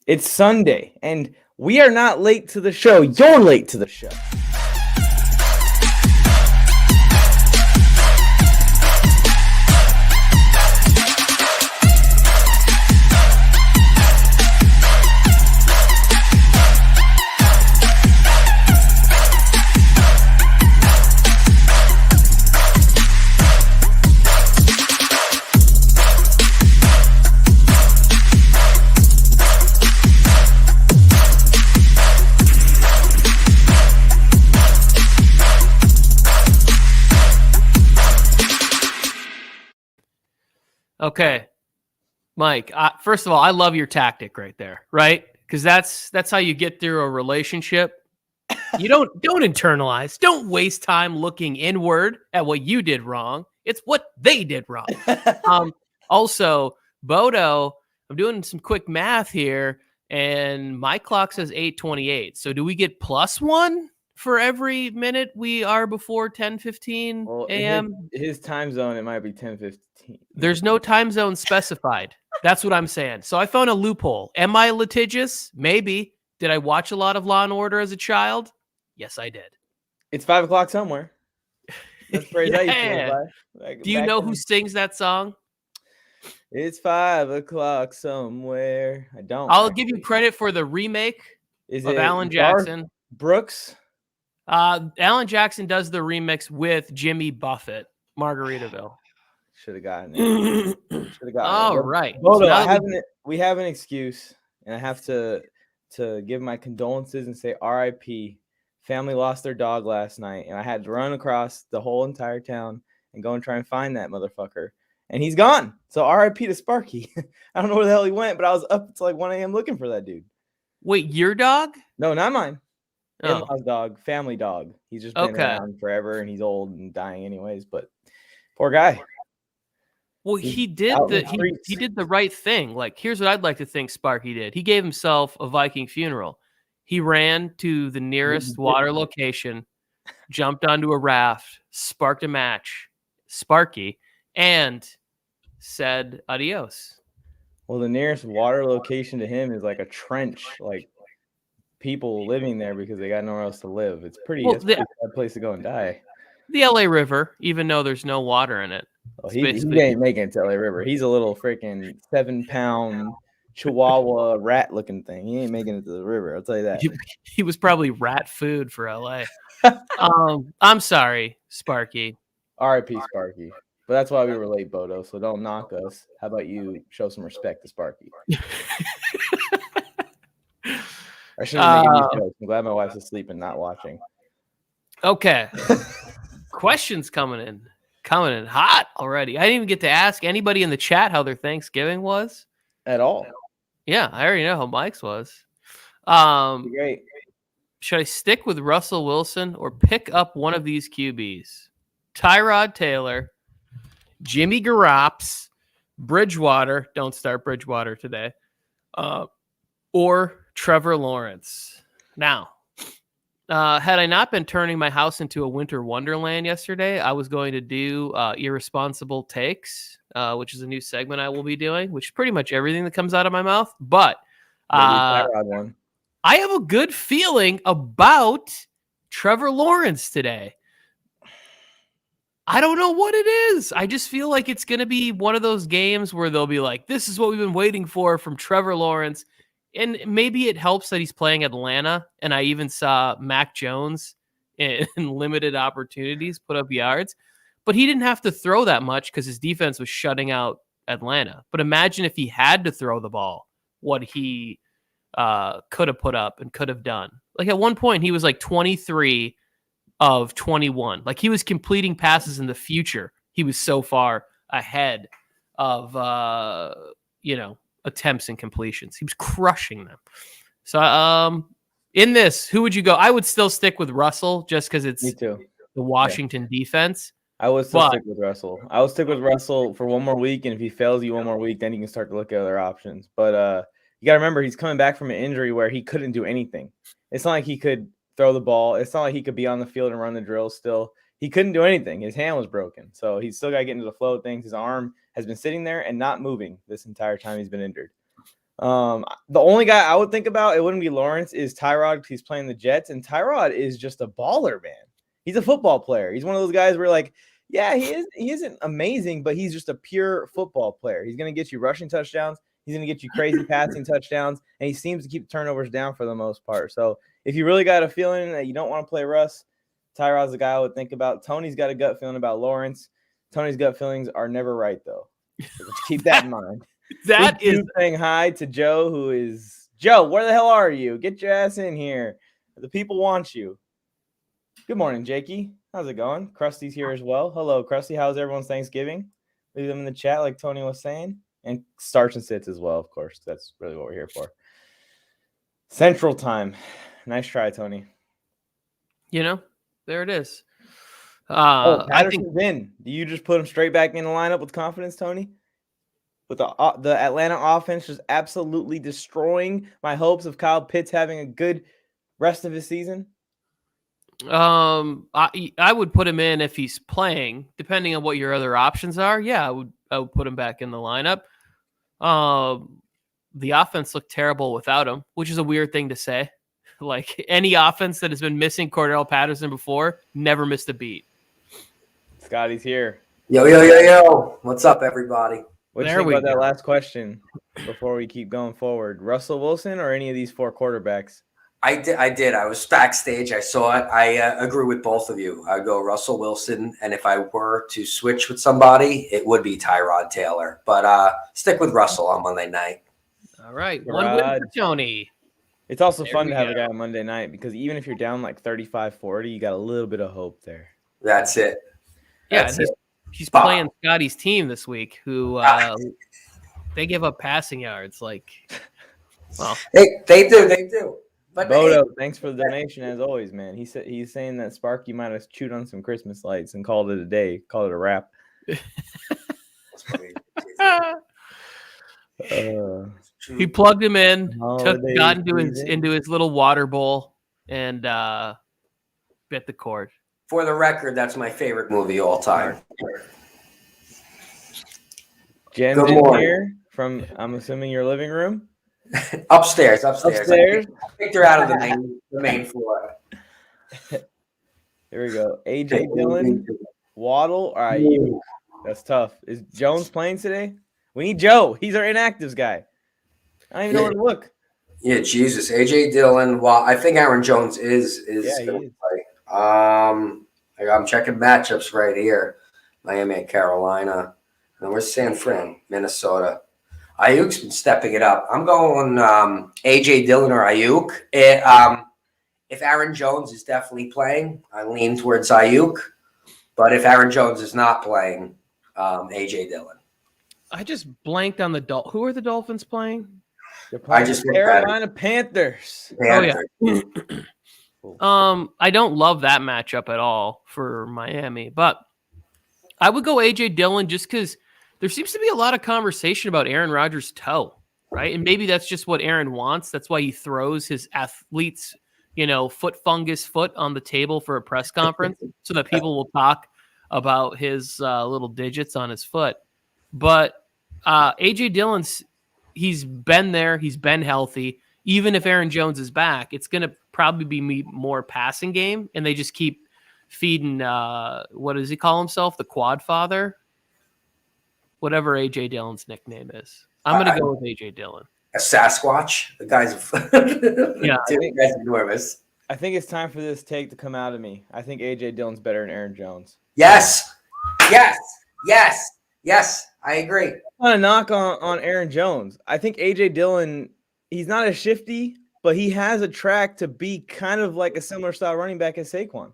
It's Sunday, and we are not late to the show. You're late to the show. Okay, Mike, first of all, I love your tactic right there, right? Because that's how you get through a relationship. You don't internalize. Don't waste time looking inward at what you did wrong. It's what they did wrong. Also, Bodo, I'm doing some quick math here, and my clock says 8:28. So do we get +1 for every minute we are before 10:15 a.m.? His time zone, it might be 10:15. There's no time zone specified. That's what I'm saying. So I found a loophole. Am I litigious? Maybe. Did I watch a lot of Law and Order as a child? Yes, I did. It's 5 o'clock somewhere. That's the phrase I used to Yeah. live by. Like, Do you back know then. who sings that song? It's 5 o'clock somewhere. I don't. I'll give you credit for the remake Is of it Alan Garth Jackson. Brooks? Alan Jackson does the remix with Jimmy Buffett, Margaritaville. Should have gotten it. Should have gotten All it. right. Bodo, So we have an excuse, and I have to give my condolences and say R.I.P. Family lost their dog last night, and I had to run across the whole entire town and go and try and find that motherfucker. And he's gone. So R.I.P. to Sparky. I don't know where the hell he went, but I was up until like 1 a.m. looking for that dude. wait, your dog? No, not mine. Oh. In-laws dog, family dog. He's just been around forever, and he's old and dying anyways. But poor guy. Well, he did the right thing. Like, here's what I'd like to think Sparky did. He gave himself a Viking funeral. He ran to the nearest water location, jumped onto a raft, sparked a match, Sparky, and said adios. Well, the nearest water location to him is like a trench, like people living there because they got nowhere else to live. It's pretty, it's a pretty bad place to go and die. The LA River, even though there's no water in it. Oh, he ain't making it to LA River. He's a little freaking 7-pound Chihuahua rat looking thing. He ain't making it to the river. I'll tell you that. He was probably rat food for LA. I'm sorry, Sparky. R.I.P. Sparky. But that's why we were late, Bodo. So don't knock us. How about you show some respect to Sparky? I should have made these jokes. I'm glad my wife's asleep and not watching. Okay. Questions coming in hot already. I didn't even get to ask anybody in the chat how their Thanksgiving was at all. Yeah, I already know how Mike's was. Great. Should I stick with Russell Wilson or pick up one of these QBs? Tyrod Taylor, Jimmy Garoppolo, Bridgewater. Don't start Bridgewater today. Or Trevor Lawrence. Now, had I not been turning my house into a winter wonderland yesterday, I was going to do irresponsible takes, which is a new segment I will be doing, which is pretty much everything that comes out of my mouth. But I have a good feeling about Trevor Lawrence today. I don't know what it is. I just feel like it's going to be one of those games where they'll be like, this is what we've been waiting for from Trevor Lawrence. And maybe it helps that he's playing Atlanta. And I even saw Mac Jones in limited opportunities put up yards. But he didn't have to throw that much because his defense was shutting out Atlanta. But imagine if he had to throw the ball, what he could have put up and could have done. Like at one point, he was like 23 of 21. Like he was completing passes in the future. He was so far ahead of, attempts and completions. He was crushing them. So in this, who would you go? I would still stick with Russell just because it's the Washington defense. I would still stick with Russell. I would stick with Russell for one more week, and if he fails you one more week, then you can start to look at other options. But you got to remember, he's coming back from an injury where he couldn't do anything. It's not like he could throw the ball. It's not like he could be on the field and run the drills still. He couldn't do anything. His hand was broken. So he's still got to get into the flow of things. His arm has been sitting there and not moving this entire time he's been injured. The only guy I would think about, it wouldn't be Lawrence, is Tyrod because he's playing the Jets, and Tyrod is just a baller, man. He's a football player. He's one of those guys where like, yeah, he isn't amazing, but he's just a pure football player. He's gonna get you rushing touchdowns. He's gonna get you crazy passing touchdowns, and he seems to keep turnovers down for the most part. So if you really got a feeling that you don't want to play Russ, Tyrod's the guy I would think about. Tony's got a gut feeling about Lawrence. Tony's gut feelings are never right though. So keep that in mind. That is saying hi to Joe, who is Joe. Where the hell are you? Get your ass in here. The people want you. Good morning, Jakey. How's it going? Krusty's here as well. Hello, Krusty. How's everyone's Thanksgiving? Leave them in the chat, like Tony was saying, and starts and sits as well. Of course, that's really what we're here for. Central Time. Nice try, Tony. There it is. Patterson's in. Do you just put him straight back in the lineup with confidence, Tony? With the Atlanta offense just absolutely destroying my hopes of Kyle Pitts having a good rest of his season? I would put him in if he's playing, depending on what your other options are. Yeah, I would put him back in the lineup. The offense looked terrible without him, which is a weird thing to say. Like any offense that has been missing Cordell Patterson before never missed a beat. Scotty's here. Yo. What's up, everybody? What do you think about that last question before we keep going forward? Russell Wilson or any of these four quarterbacks? I did. I was backstage. I saw it. I agree with both of you. I go Russell Wilson, and if I were to switch with somebody, it would be Tyrod Taylor. But stick with Russell on Monday night. All right. One win for Tony. It's also fun to have a guy on Monday night because even if you're down like 35-40, you got a little bit of hope there. That's it. Yeah, he's playing Scotty's team this week, who they give up passing yards. Like, well, they do. But Bodo, thanks for the donation as always, man. He's saying that Sparky might have chewed on some Christmas lights and called it a day, called it a wrap. He plugged him in, got into his little water bowl, and bit the cord. For the record, that's my favorite movie all time. Jen's in here from, I'm assuming, your living room? Upstairs. I picked her out of the main floor. Here we go. AJ Dillon, Waddle, or Aiyuk. That's tough. Is Jones playing today? We need Joe. He's our inactives guy. I don't even know where to look. Yeah, Jesus. AJ Dillon. Well, I think Aaron Jones is going to play. I'm checking matchups right here. Miami and Carolina. And where's San Fran? Minnesota. Ayuk's been stepping it up. I'm going AJ Dillon or Aiyuk. If Aaron Jones is definitely playing, I lean towards Aiyuk. But if Aaron Jones is not playing, AJ Dillon. I just blanked on the Who are the Dolphins playing? I just Carolina Panthers. Oh yeah. I don't love that matchup at all for Miami, but I would go AJ Dillon just because there seems to be a lot of conversation about Aaron Rodgers' toe, right? And maybe that's just what Aaron wants. That's why he throws his athlete's, foot fungus foot on the table for a press conference so that people will talk about his little digits on his foot. But AJ Dillon's, he's been there. He's been healthy. Even if Aaron Jones is back, it's going to probably be more passing game. And they just keep feeding, what does he call himself? The quad father? Whatever AJ Dillon's nickname is. I'm going to go with AJ Dillon. A Sasquatch? The guy's yeah, the guy's enormous. I think it's time for this take to come out of me. I think AJ Dillon's better than Aaron Jones. Yes. I agree. I'm not a knock on Aaron Jones. I think AJ Dillon, he's not as shifty, but he has a track to be kind of like a similar style running back as Saquon.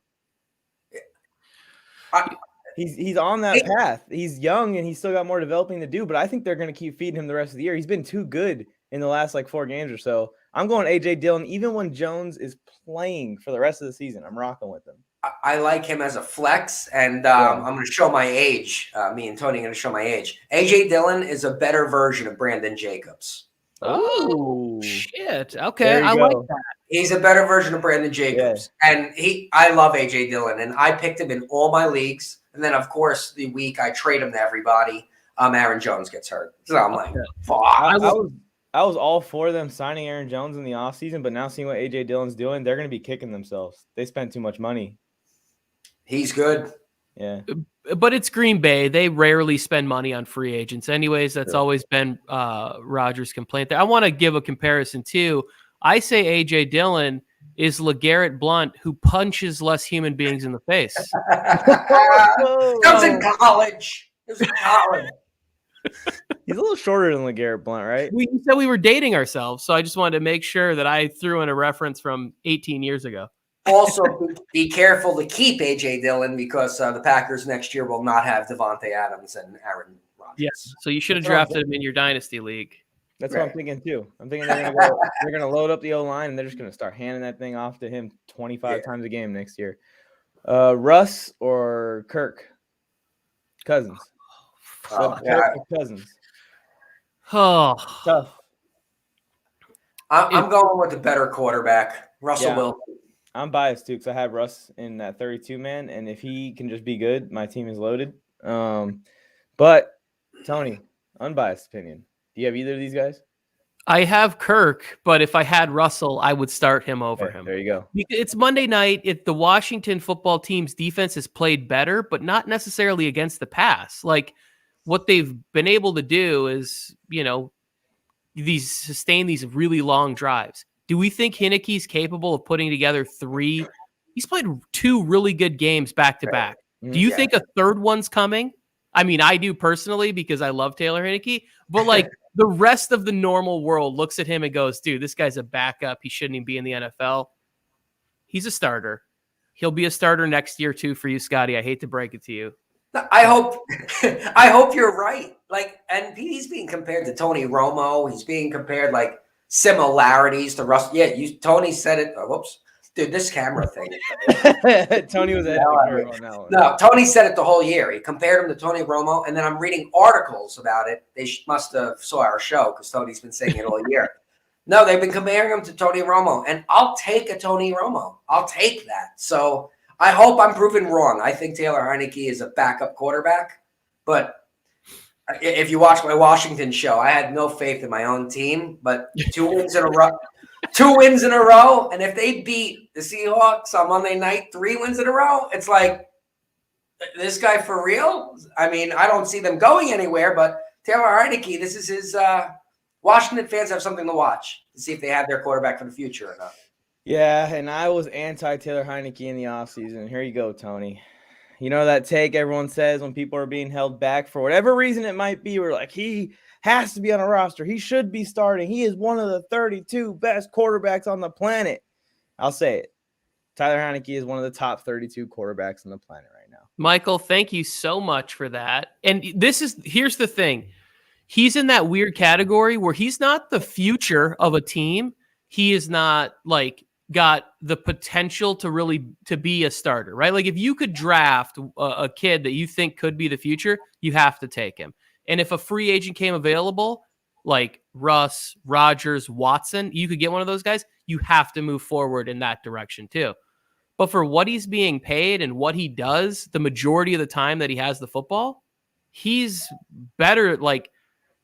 He's on that path. He's young and he's still got more developing to do, but I think they're going to keep feeding him the rest of the year. He's been too good in the last 4 games or so. I'm going AJ Dillon, even when Jones is playing for the rest of the season. I'm rocking with him. I like him as a flex, and I'm going to show my age. Me and Tony are going to show my age. AJ Dillon is a better version of Brandon Jacobs. Oh, shit. Okay, I like that. He's a better version of Brandon Jacobs. Yeah. And I love AJ Dillon, and I picked him in all my leagues. And then, of course, the week I trade him to everybody, Aaron Jones gets hurt. So I'm like, fuck. I I was all for them signing Aaron Jones in the offseason, but now seeing what A.J. Dillon's doing, they're going to be kicking themselves. They spent too much money. He's good. Yeah. But it's Green Bay. They rarely spend money on free agents. Anyways, that's always been Rodgers' complaint there. I want to give a comparison, too. I say A.J. Dillon is LeGarrette Blount, who punches less human beings in the face. That was in college. It was in college. He's a little shorter than LeGarrette Blount, right? We said we were dating ourselves, so I just wanted to make sure that I threw in a reference from 18 years ago. Also, be careful to keep A.J. Dillon because the Packers next year will not have Devontae Adams and Aaron Rodgers. Yes, so you should have drafted him in your dynasty league. That's what I'm thinking too. I'm thinking they're going to load up the O-line and they're just going to start handing that thing off to him 25 times a game next year. Russ or Kirk Cousins? Kirk or Cousins? Oh, tough. I'm going with the better quarterback, Russell Wilson. I'm biased too because I have Russ in that 32-man, and if he can just be good, my team is loaded. But Tony, unbiased opinion. Do you have either of these guys? I have Kirk, but if I had Russell, I would start him over him. There you go. It's Monday night. The Washington football team's defense has played better, but not necessarily against the pass. Like what they've been able to do is, sustain these really long drives. Do we think Heineke's capable of putting together 3? He's played 2 really good games back to back. Do you think a third one's coming? I mean, I do personally because I love Taylor Heineke, but like the rest of the normal world looks at him and goes, dude, this guy's a backup. He shouldn't even be in the NFL. He's a starter. He'll be a starter next year too for you, Scotty. I hate to break it to you. I hope you're right. Like, and he's being compared to Tony Romo. He's being compared like similarities to Russ. Yeah, Tony said it. Oh, whoops. Dude, this camera thing. Tony was ahead on that one. No, Tony said it the whole year. He compared him to Tony Romo, and then I'm reading articles about it. They must have saw our show because Tony's been saying it all year. No, they've been comparing him to Tony Romo, and I'll take a Tony Romo. I'll take that. So I hope I'm proven wrong. I think Taylor Heineke is a backup quarterback, but if you watch my Washington show, I had no faith in my own team, but 2 wins in a row. 2 wins in a row, and if they beat the Seahawks on Monday night, 3 wins in a row, it's like, this guy for real? I mean, I don't see them going anywhere, but Taylor Heineke, this is his Washington fans have something to watch to see if they have their quarterback for the future or not. Yeah, and I was anti-Taylor Heineke in the offseason. Here you go, Tony. You know that take everyone says when people are being held back for whatever reason it might be, we're like, he has to be on a roster. He should be starting. He is one of the 32 best quarterbacks on the planet. I'll say it. Tyler Heineke is one of the top 32 quarterbacks on the planet right now. Michael, thank you so much for that. And here's the thing. He's in that weird category where he's not the future of a team. He is not like got the potential to be a starter, right? Like if you could draft a kid that you think could be the future, you have to take him. And if a free agent came available, like Russ, Rodgers, Watson, you could get one of those guys, you have to move forward in that direction too. But for what he's being paid and what he does, the majority of the time that he has the football, he's better. Like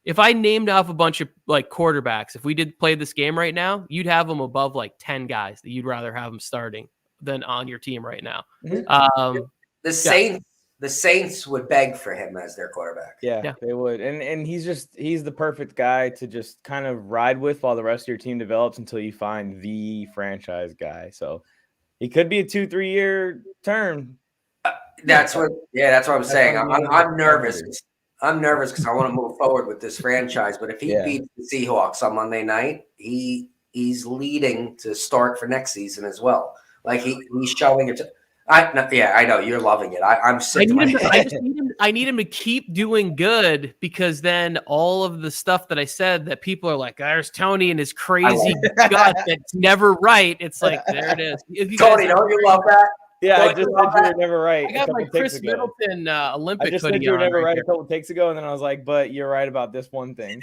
if I named off a bunch of like quarterbacks, if we did play this game right now, you'd have them above like 10 guys that you'd rather have them starting than on your team right now. Mm-hmm. The Saints would beg for him as their quarterback. Yeah, they would. And he's the perfect guy to just kind of ride with while the rest of your team develops until you find the franchise guy. So he could be a 2-3 year term. That's what I'm saying. I'm nervous. I'm nervous because I want to move forward with this franchise. But if he beats the Seahawks on Monday night, he's leading to start for next season as well. Like he's showing it. I know you're loving it. I'm sick. I need him to keep doing good because then all of the stuff that I said that people are like, there's Tony and his crazy gut that's never right. It's like, there it is. Tony, don't you love that? Yeah, I just said you were never right. I got my Chris Middleton Olympic hoodie on. I just said you were never right a couple takes ago, and then I was like, but you're right about this one thing,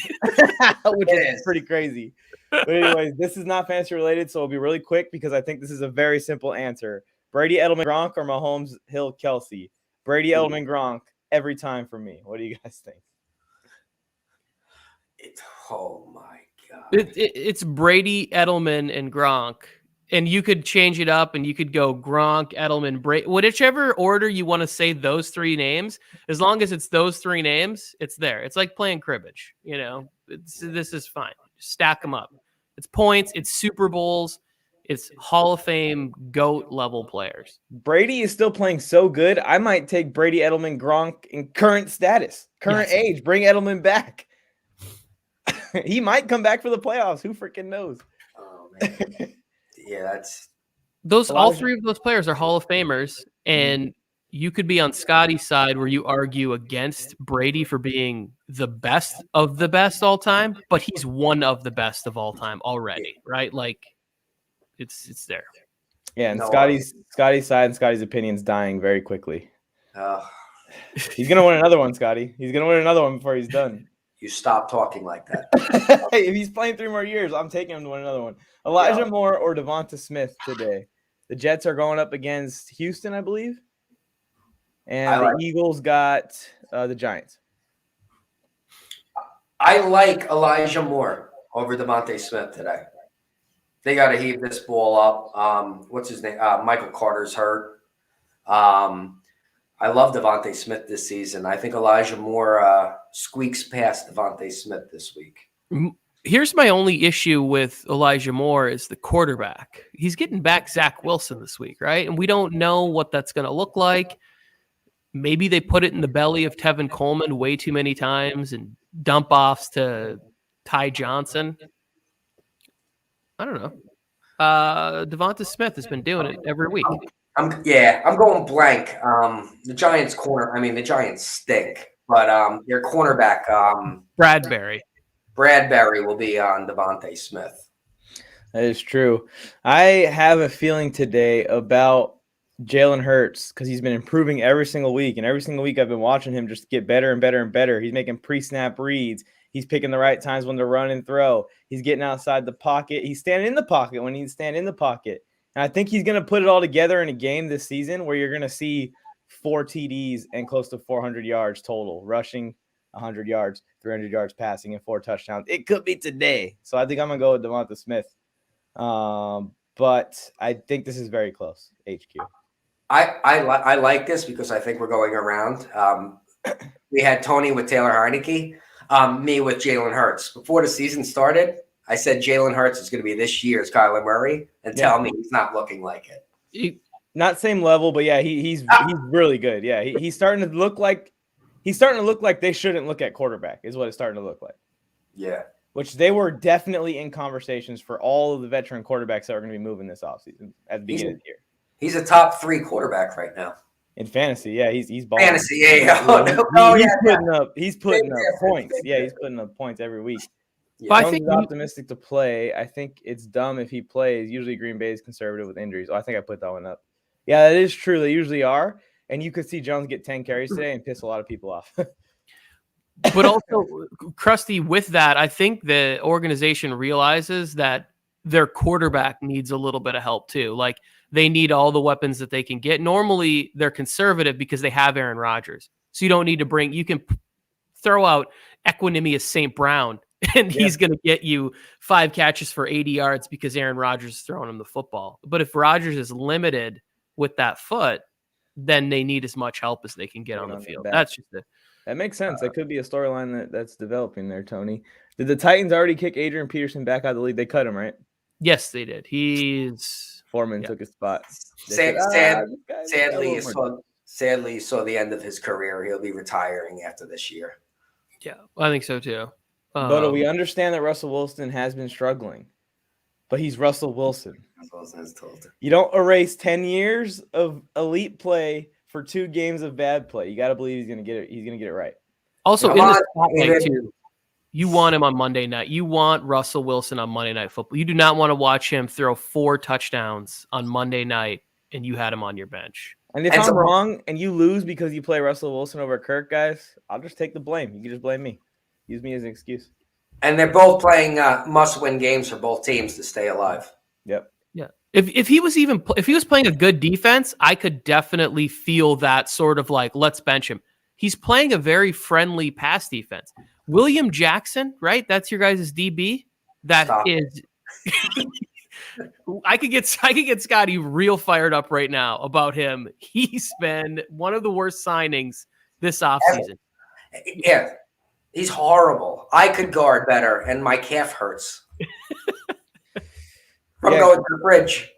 which is pretty crazy. But anyways, this is not fantasy related, so it'll be really quick because I think this is a very simple answer. Brady, Edelman, Gronk, or Mahomes, Hill, Kelsey? Brady, Edelman, Gronk, every time for me. What do you guys think? Oh, my God. It's Brady, Edelman, and Gronk. And you could change it up and you could go Gronk, Edelman, Brady, whichever order you want to say those three names. As long as it's those three names, it's there. It's like playing cribbage. This is fine. Just stack them up. It's points. It's Super Bowls. It's Hall of Fame GOAT level players. Brady is still playing so good. I might take Brady, Edelman, Gronk in current status, current age. Bring Edelman back. He might come back for the playoffs. Who freaking knows? Oh, man. Yeah, that's all three of those players are Hall of Famers, and you could be on Scotty's side where you argue against Brady for being the best of the best all time, but he's one of the best of all time already, right? Like it's there. Yeah, and Scotty's side and Scotty's opinion's dying very quickly. He's gonna win another one, Scotty. He's gonna win another one before he's done. You stop talking like that. Hey, if he's playing 3 more years, I'm taking him to win another one. Elijah Moore or Devonta Smith today. The Jets are going up against Houston, I believe. And the Eagles got the Giants. I like Elijah Moore over Devonta Smith today. They got to heave this ball up. What's his name? Michael Carter's hurt. I love Devonta Smith this season. I think Elijah Moore squeaks past Devonta Smith this week. Here's my only issue with Elijah Moore is the quarterback. He's getting back Zach Wilson this week, right? And we don't know what that's going to look like. Maybe they put it in the belly of Tevin Coleman way too many times and dump offs to Ty Johnson. I don't know. Devonta Smith has been doing it every week. I'm going blank. The Giants stink, but their cornerback, Bradbury will be on Devonta Smith. That is true. I have a feeling today about Jalen Hurts because he's been improving every single week, and every single week I've been watching him just get better and better and better. He's making pre-snap reads. He's picking the right times when to run and throw. He's getting outside the pocket. He's standing in the pocket when he needs to stand in the pocket. And I think he's going to put it all together in a game this season where you're going to see 4 TDs and close to 400 yards total, rushing 100 yards, 300 yards passing, and 4 touchdowns. It could be today. So I think I'm going to go with Devonta Smith. But I think this is very close, HQ. I like this because I think we're going around. We had Tony with Taylor Heineke, me with Jalen Hurts. Before the season started, I said Jalen Hurts is going to be this year's Kyler Murray, and tell me he's not looking like it. Not same level, but yeah, he's really good. Yeah, he's starting to look like they shouldn't look at quarterback is what it's starting to look like. Yeah, which they were definitely in conversations for all of the veteran quarterbacks that are going to be moving this offseason at the beginning of the year. He's a top 3 quarterback right now. In fantasy, yeah, he's balling. Fantasy, yeah. He's putting up points. Yeah, he's putting up points every week. Yeah. I think he's optimistic to play. I think it's dumb if he plays. Usually Green Bay is conservative with injuries. Oh, I think I put that one up. Yeah, that is true. They usually are. And you could see Jones get 10 carries today and piss a lot of people off. But also, Krusty, with that, I think the organization realizes that their quarterback needs a little bit of help too. Like, they need all the weapons that they can get. Normally, they're conservative because they have Aaron Rodgers. So you don't need to you can throw out Equanimous St. Brown, and he's going to get you 5 catches for 80 yards because Aaron Rodgers is throwing him the football. But if Rodgers is limited with that foot, then they need as much help as they can get on the field. That's just it. That makes sense. That could be a storyline that's developing there, Tony. Did the Titans already kick Adrian Peterson back out of the league? They cut him, right? Yes, they did. Foreman took his spot. Sadly, you saw the end of his career. He'll be retiring after this year. Yeah, I think so too. But we understand that Russell Wilson has been struggling, but he's Russell Wilson. You don't erase 10 years of elite play for 2 games of bad play. You got to believe he's going to get it. He's going to get it right. Also, in the spotlight too, you want him on Monday night. You want Russell Wilson on Monday Night Football. You do not want to watch him throw 4 touchdowns on Monday night and you had him on your bench. And if I'm wrong and you lose because you play Russell Wilson over Kirk, guys, I'll just take the blame. You can just blame me. Use me as an excuse. And they're both playing must-win games for both teams to stay alive. Yep. Yeah. If he was playing a good defense, I could definitely feel that sort of like, let's bench him. He's playing a very friendly pass defense. William Jackson, right? That's your guys' DB. that Stop. is. I could get Scotty real fired up right now about him. He's been one of the worst signings this offseason. Yeah, he's horrible. I could guard better, and my calf hurts from going to the fridge.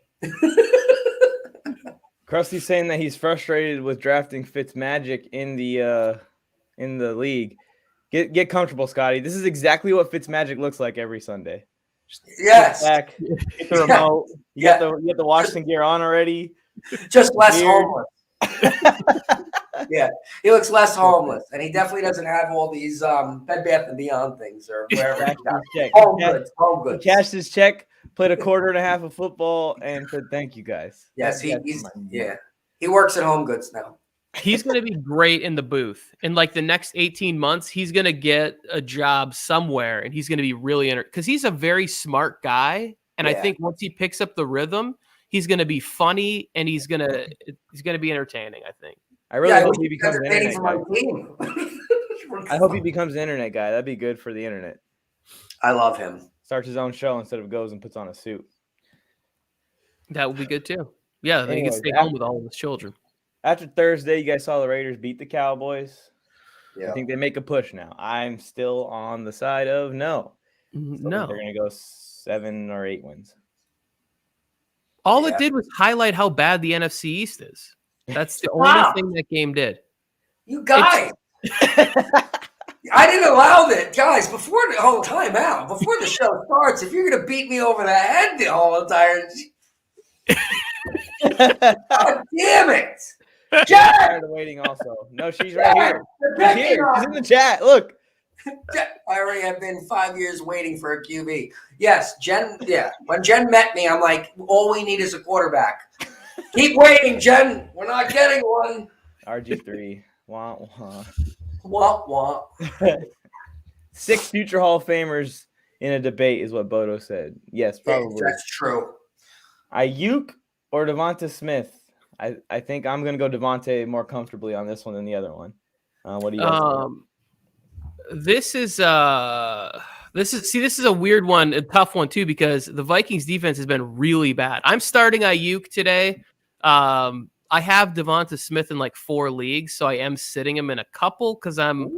Krusty's saying that he's frustrated with drafting Fitzmagic in the league. Get comfortable, Scotty. This is exactly what Fitzmagic looks like every Sunday. Yes. Back, get the remote. You got the Washington gear on already. Just less homeless. Yeah, he looks less homeless, and he definitely doesn't have all these Bed Bath and Beyond things or wherever. Home goods. He cashed his check, played a quarter and a half of football, and said, "Thank you, guys." Yes, he works at Home Goods now. He's going to be great in the booth. In like the next 18 months, he's going to get a job somewhere, and he's going to be really because he's a very smart guy. And I think once he picks up the rhythm, he's going to be funny, and he's going to be entertaining. I think. I really hope he becomes an internet guy. I hope he becomes an internet guy. That'd be good for the internet. I love him. Starts his own show instead of goes and puts on a suit. That would be good too. Yeah, then he can stay home with all of his children. After Thursday, you guys saw the Raiders beat the Cowboys. Yeah. I think they make a push now. I'm still on the side of no. So no. They're going to go 7 or 8 wins. All it did was highlight how bad the NFC East is. That's the only thing that game did. You guys. I didn't allow that. Guys, before the whole time out, before the show starts, if you're going to beat me over the head the whole entire... God damn it. Jen! I'm tired of waiting also. No, she's right here. She's here. She's in the chat. Look. I already have been 5 years waiting for a QB. Yes, Jen. Yeah. When Jen met me, I'm like, all we need is a quarterback. Keep waiting, Jen. We're not getting one. RG3. Wah, wah. Wah, wah. 6 future Hall of Famers in a debate is what Bodo said. Yes, probably. Yeah, that's true. Aiyuk or Devonta Smith? I think I'm going to go Devonta more comfortably on this one than the other one. What do you guys think? This is a weird one, a tough one too, because the Vikings defense has been really bad. I'm starting Aiyuk today. I have Devonta Smith in like 4 leagues, so I am sitting him in a couple because I'm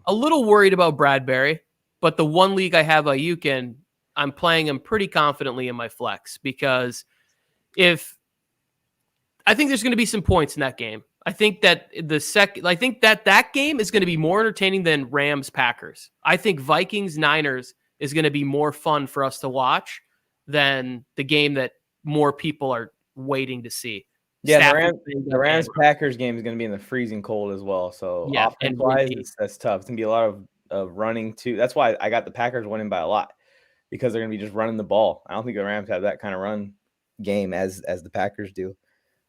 a little worried about Bradbury. But the 1 league I have Aiyuk in, I'm playing him pretty confidently in my flex because I think there's going to be some points in that game. I think that that game is going to be more entertaining than Rams Packers. I think Vikings Niners is going to be more fun for us to watch than the game that more people are waiting to see. Yeah, the Rams Packers game is going to be in the freezing cold as well. So offense-wise, that's tough. It's going to be a lot of running too. That's why I got the Packers winning by a lot because they're going to be just running the ball. I don't think the Rams have that kind of run game as the Packers do.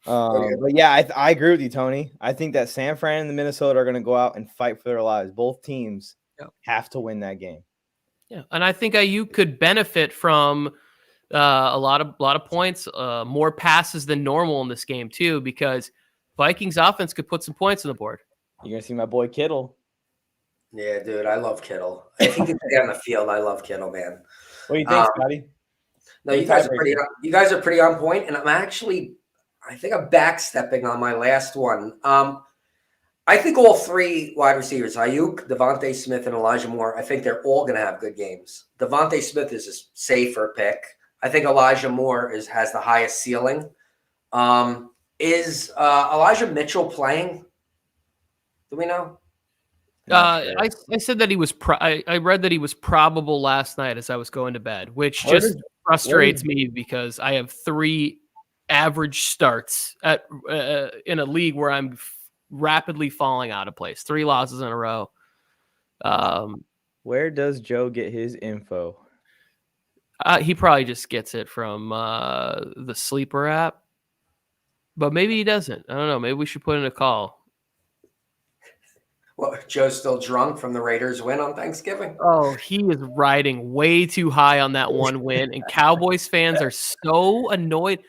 But yeah, I agree with you, Tony. I think that San Fran and the Minnesota are going to go out and fight for their lives. Both teams have to win that game. Yeah, and I think Aiyuk could benefit from a lot of points, more passes than normal in this game too, because Vikings offense could put some points on the board. You're gonna see my boy Kittle. Yeah, dude, I love Kittle. If he can stay on the field, I love Kittle, man. What do you think, Scotty? No, you guys are pretty on point, and I think I'm backstepping on my last one. I think all 3 wide receivers, Aiyuk, Devonta Smith, and Elijah Moore, I think they're all going to have good games. Devonta Smith is a safer pick. I think Elijah Moore has the highest ceiling. Is Elijah Mitchell playing? Do we know? I said that he was. I read that he was probable last night as I was going to bed, which just frustrates me because I have 3 average starts in a league where I'm rapidly falling out of place. 3 losses in a row. Where does Joe get his info? He probably just gets it from the Sleeper app, but maybe he doesn't. I don't know. Maybe we should put in a call. Well, Joe's still drunk from the Raiders win on Thanksgiving. Oh, he is riding way too high on that one win, and Cowboys fans are so annoyed.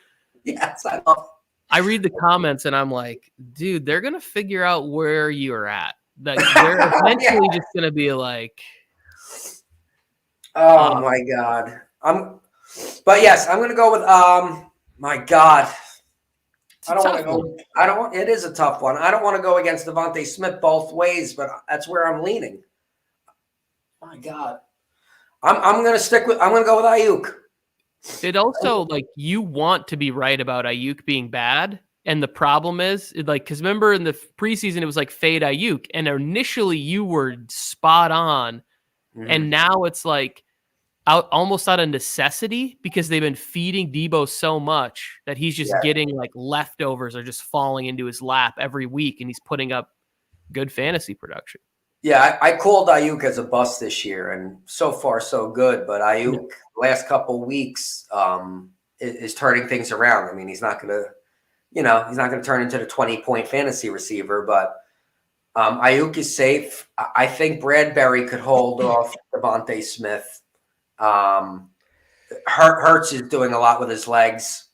Yes, I love it. I read the comments, and I'm like, dude, they're going to figure out where you're at. They're eventually just going to be like... Oh my God. But yes, I'm gonna go with my God. I don't want to go. I don't. It is a tough one. I don't want to go against Devontae Smith both ways, but that's where I'm leaning. My God, I'm gonna stick with. I'm gonna go with Aiyuk. It also like you want to be right about Aiyuk being bad, and the problem is like because remember in the preseason it was like fade Aiyuk, and initially you were spot on, and now it's like almost out of necessity because they've been feeding Debo so much that he's just getting like leftovers are just falling into his lap every week, and he's putting up good fantasy production. Yeah, I called Aiyuk as a bust this year, and so far so good. But Aiyuk, last couple weeks, is turning things around. I mean, he's not gonna, he's not gonna turn into the 20-point fantasy receiver, but Aiyuk is safe. I think Bradbury could hold off Devontae Smith. Hurts is doing a lot with his legs.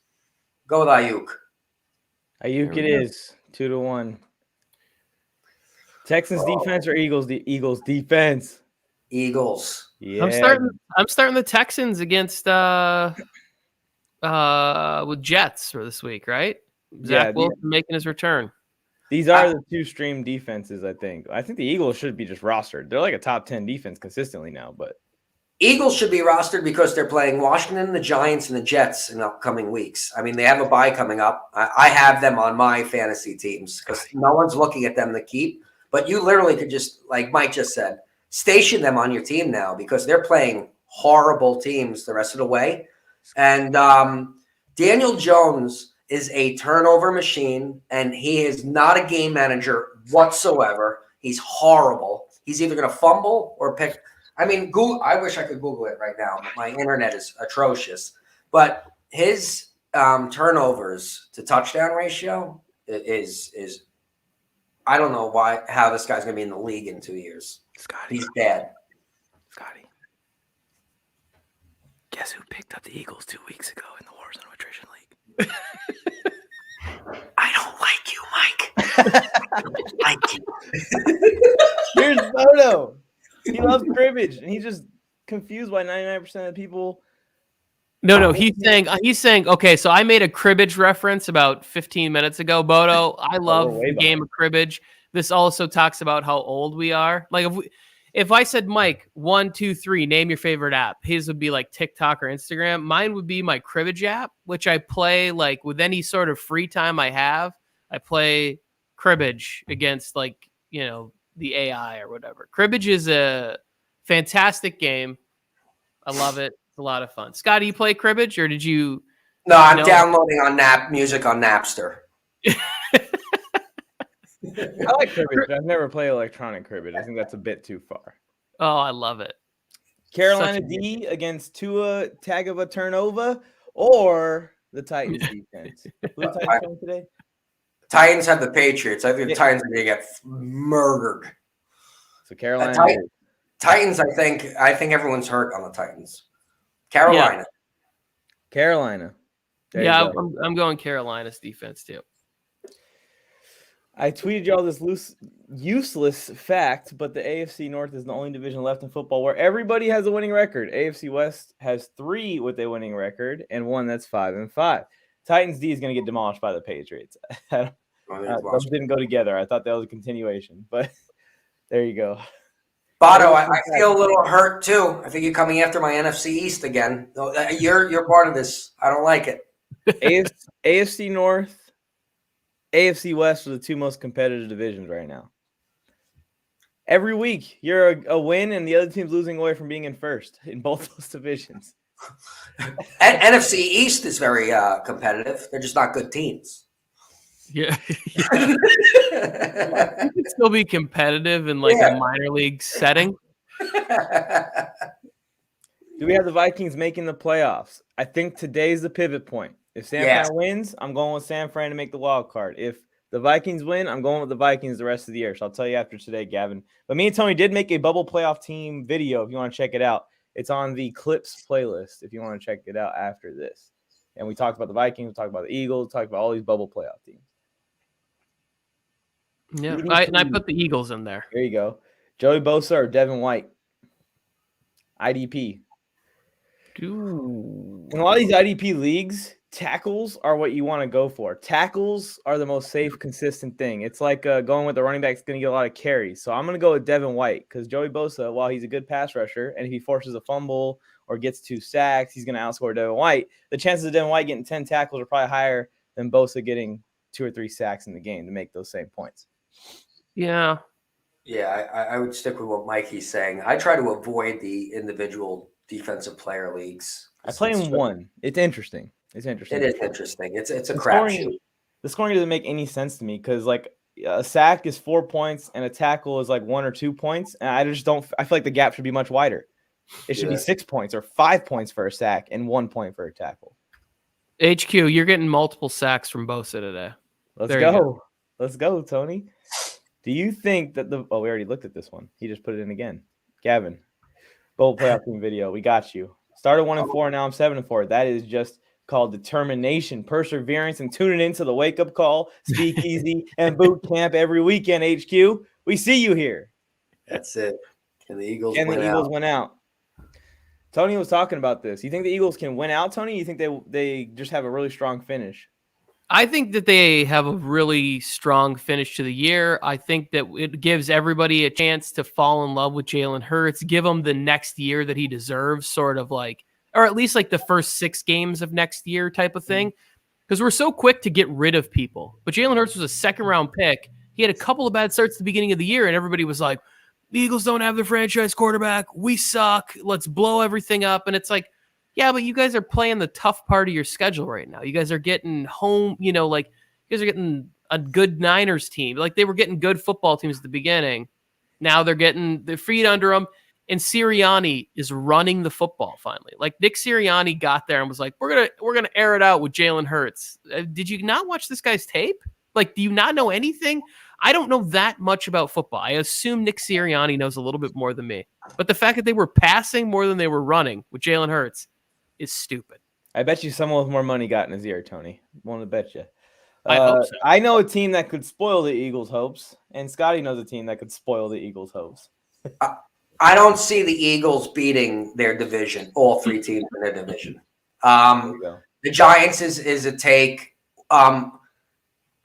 Go with Aiyuk. Aiyuk it is 2-1. Texans defense or Eagles? The Eagles defense. Eagles. Yeah. I'm starting the Texans against with Jets for this week, right? Zach Wilson making his return. These are the two stream defenses, I think. I think the Eagles should be just rostered. They're like a top 10 defense consistently now, but Eagles should be rostered because they're playing Washington, the Giants, and the Jets in upcoming weeks. I mean, they have a bye coming up. I have them on my fantasy teams because no one's looking at them to keep. But you literally could just, like Mike just said, station them on your team now because they're playing horrible teams the rest of the way. And Daniel Jones is a turnover machine, and he is not a game manager whatsoever. He's horrible. He's either going to fumble or pick – I mean, Google. I wish I could Google it right now, but my internet is atrocious. But his turnovers to touchdown ratio is I don't know how this guy's going to be in the league in 2 years. He's bad. Scotty, guess who picked up the Eagles 2 weeks ago in the Warzone Attrition League? I don't like you, Mike. I don't like you. Here's Bono. He loves cribbage, and he's just confused why 99% of people. No, he's saying, okay, so I made a cribbage reference about 15 minutes ago, Bodo. I love the game of cribbage. This also talks about how old we are. Like if I said, Mike, 1, 2, 3, name your favorite app, his would be like TikTok or Instagram. Mine would be my cribbage app, which I play like with any sort of free time I have. I play cribbage against like, the AI or whatever. Cribbage is a fantastic game. I love it. It's a lot of fun. Scotty, you play cribbage or did you? No, I'm downloading on music on Napster. I like cribbage. I've never played electronic cribbage. I think that's a bit too far. Oh, I love it. Carolina D against Tua Tagovailoa or the Titans defense. Who the Titans playing today? Titans have the Patriots. I think the Titans are going to get murdered. So Carolina. Titans, I think everyone's hurt on the Titans. Carolina. Yeah, I'm going Carolina's defense too. I tweeted y'all this useless fact, but the AFC North is the only division left in football where everybody has a winning record. AFC West has 3 with a winning record and 1 that's 5-5. Titans D is going to get demolished by the Patriots. Those didn't go together. I thought that was a continuation, but there you go. Bato, I feel a little hurt too. I think you're coming after my NFC East again. You're part of this. I don't like it. AFC North, AFC West are the 2 most competitive divisions right now. Every week, you're a win, and the other team's losing away from being in first in both those divisions. NFC East is very competitive. They're just not good teams. Yeah. You can still be competitive in like a minor league setting. Do we have the Vikings making the playoffs? I think today's the pivot point. If San Fran wins, I'm going with San Fran to make the wild card. If the Vikings win, I'm going with the Vikings the rest of the year. So I'll tell you after today, Gavin. But me and Tony did make a bubble playoff team video if you want to check it out. It's on the Clips playlist if you want to check it out after this. And we talked about the Vikings, we talked about the Eagles, talked about all these bubble playoff teams. Yeah, and I put the Eagles in there. There you go. Joey Bosa or Devin White? IDP. Ooh. In a lot of these IDP leagues, tackles are what you want to go for. Tackles are the most safe, consistent thing. It's like going with the running back that's going to get a lot of carries. So I'm going to go with Devin White because Joey Bosa, while he's a good pass rusher, and if he forces a fumble or gets 2 sacks, he's going to outscore Devin White. The chances of Devin White getting 10 tackles are probably higher than Bosa getting 2 or 3 sacks in the game to make those same points. Yeah. Yeah, I would stick with what Mikey's saying. I try to avoid the individual defensive player leagues. I play in one. It's interesting. It is interesting. It's a the crapshoot. The scoring doesn't make any sense to me because like a sack is 4 points and a tackle is like 1 or 2 points, and I just don't. I feel like the gap should be much wider. It should be 6 points or 5 points for a sack and 1 point for a tackle. HQ, you're getting multiple sacks from Bosa today. Let's go. Let's go, Tony. Do you think that we already looked at this one. He just put it in again. Gavin, bold playoff team video. We got you. Started 1-4, now I'm 7-4. That is just called determination, perseverance, and tuning into the wake up call, speakeasy, and boot camp every weekend. HQ, we see you here. That's it. And the Eagles went out. Tony was talking about this. You think the Eagles can win out, Tony? You think they just have a really strong finish? I think that they have a really strong finish to the year. I think that it gives everybody a chance to fall in love with Jalen Hurts, give him the next year that he deserves, sort of like, or at least like the first 6 games of next year type of thing. Because we're so quick to get rid of people. But Jalen Hurts was a 2nd-round pick. He had a couple of bad starts at the beginning of the year, and everybody was like, the Eagles don't have their franchise quarterback. We suck. Let's blow everything up. And it's like, yeah, but you guys are playing the tough part of your schedule right now. You guys are getting home, you guys are getting a good Niners team. Like they were getting good football teams at the beginning. Now they're getting their feet under them. And Sirianni is running the football finally. Like Nick Sirianni got there and was like, we're gonna air it out with Jalen Hurts. Did you not watch this guy's tape? Like, do you not know anything? I don't know that much about football. I assume Nick Sirianni knows a little bit more than me. But the fact that they were passing more than they were running with Jalen Hurts is stupid. I bet you someone with more money got in his ear, Tony. Want to bet you. I hope so. I know a team that could spoil the Eagles' hopes, and Scotty knows a team that could spoil the Eagles' hopes. I don't see the Eagles beating their division, all 3 teams in their division. The Giants is a take.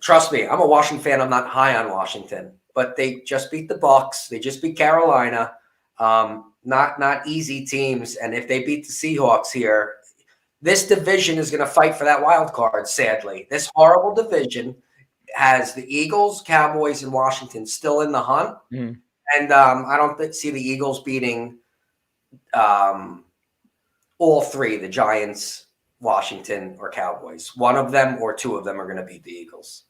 Trust me, I'm a Washington fan. I'm not high on Washington, but they just beat the Bucs. They just beat Carolina. Not easy teams. And if they beat the Seahawks here, this division is going to fight for that wild card, sadly. This horrible division has the Eagles, Cowboys, and Washington still in the hunt. Mm-hmm. And I don't see the Eagles beating all 3, the Giants, Washington, or Cowboys. One of them or 2 of them are going to beat the Eagles.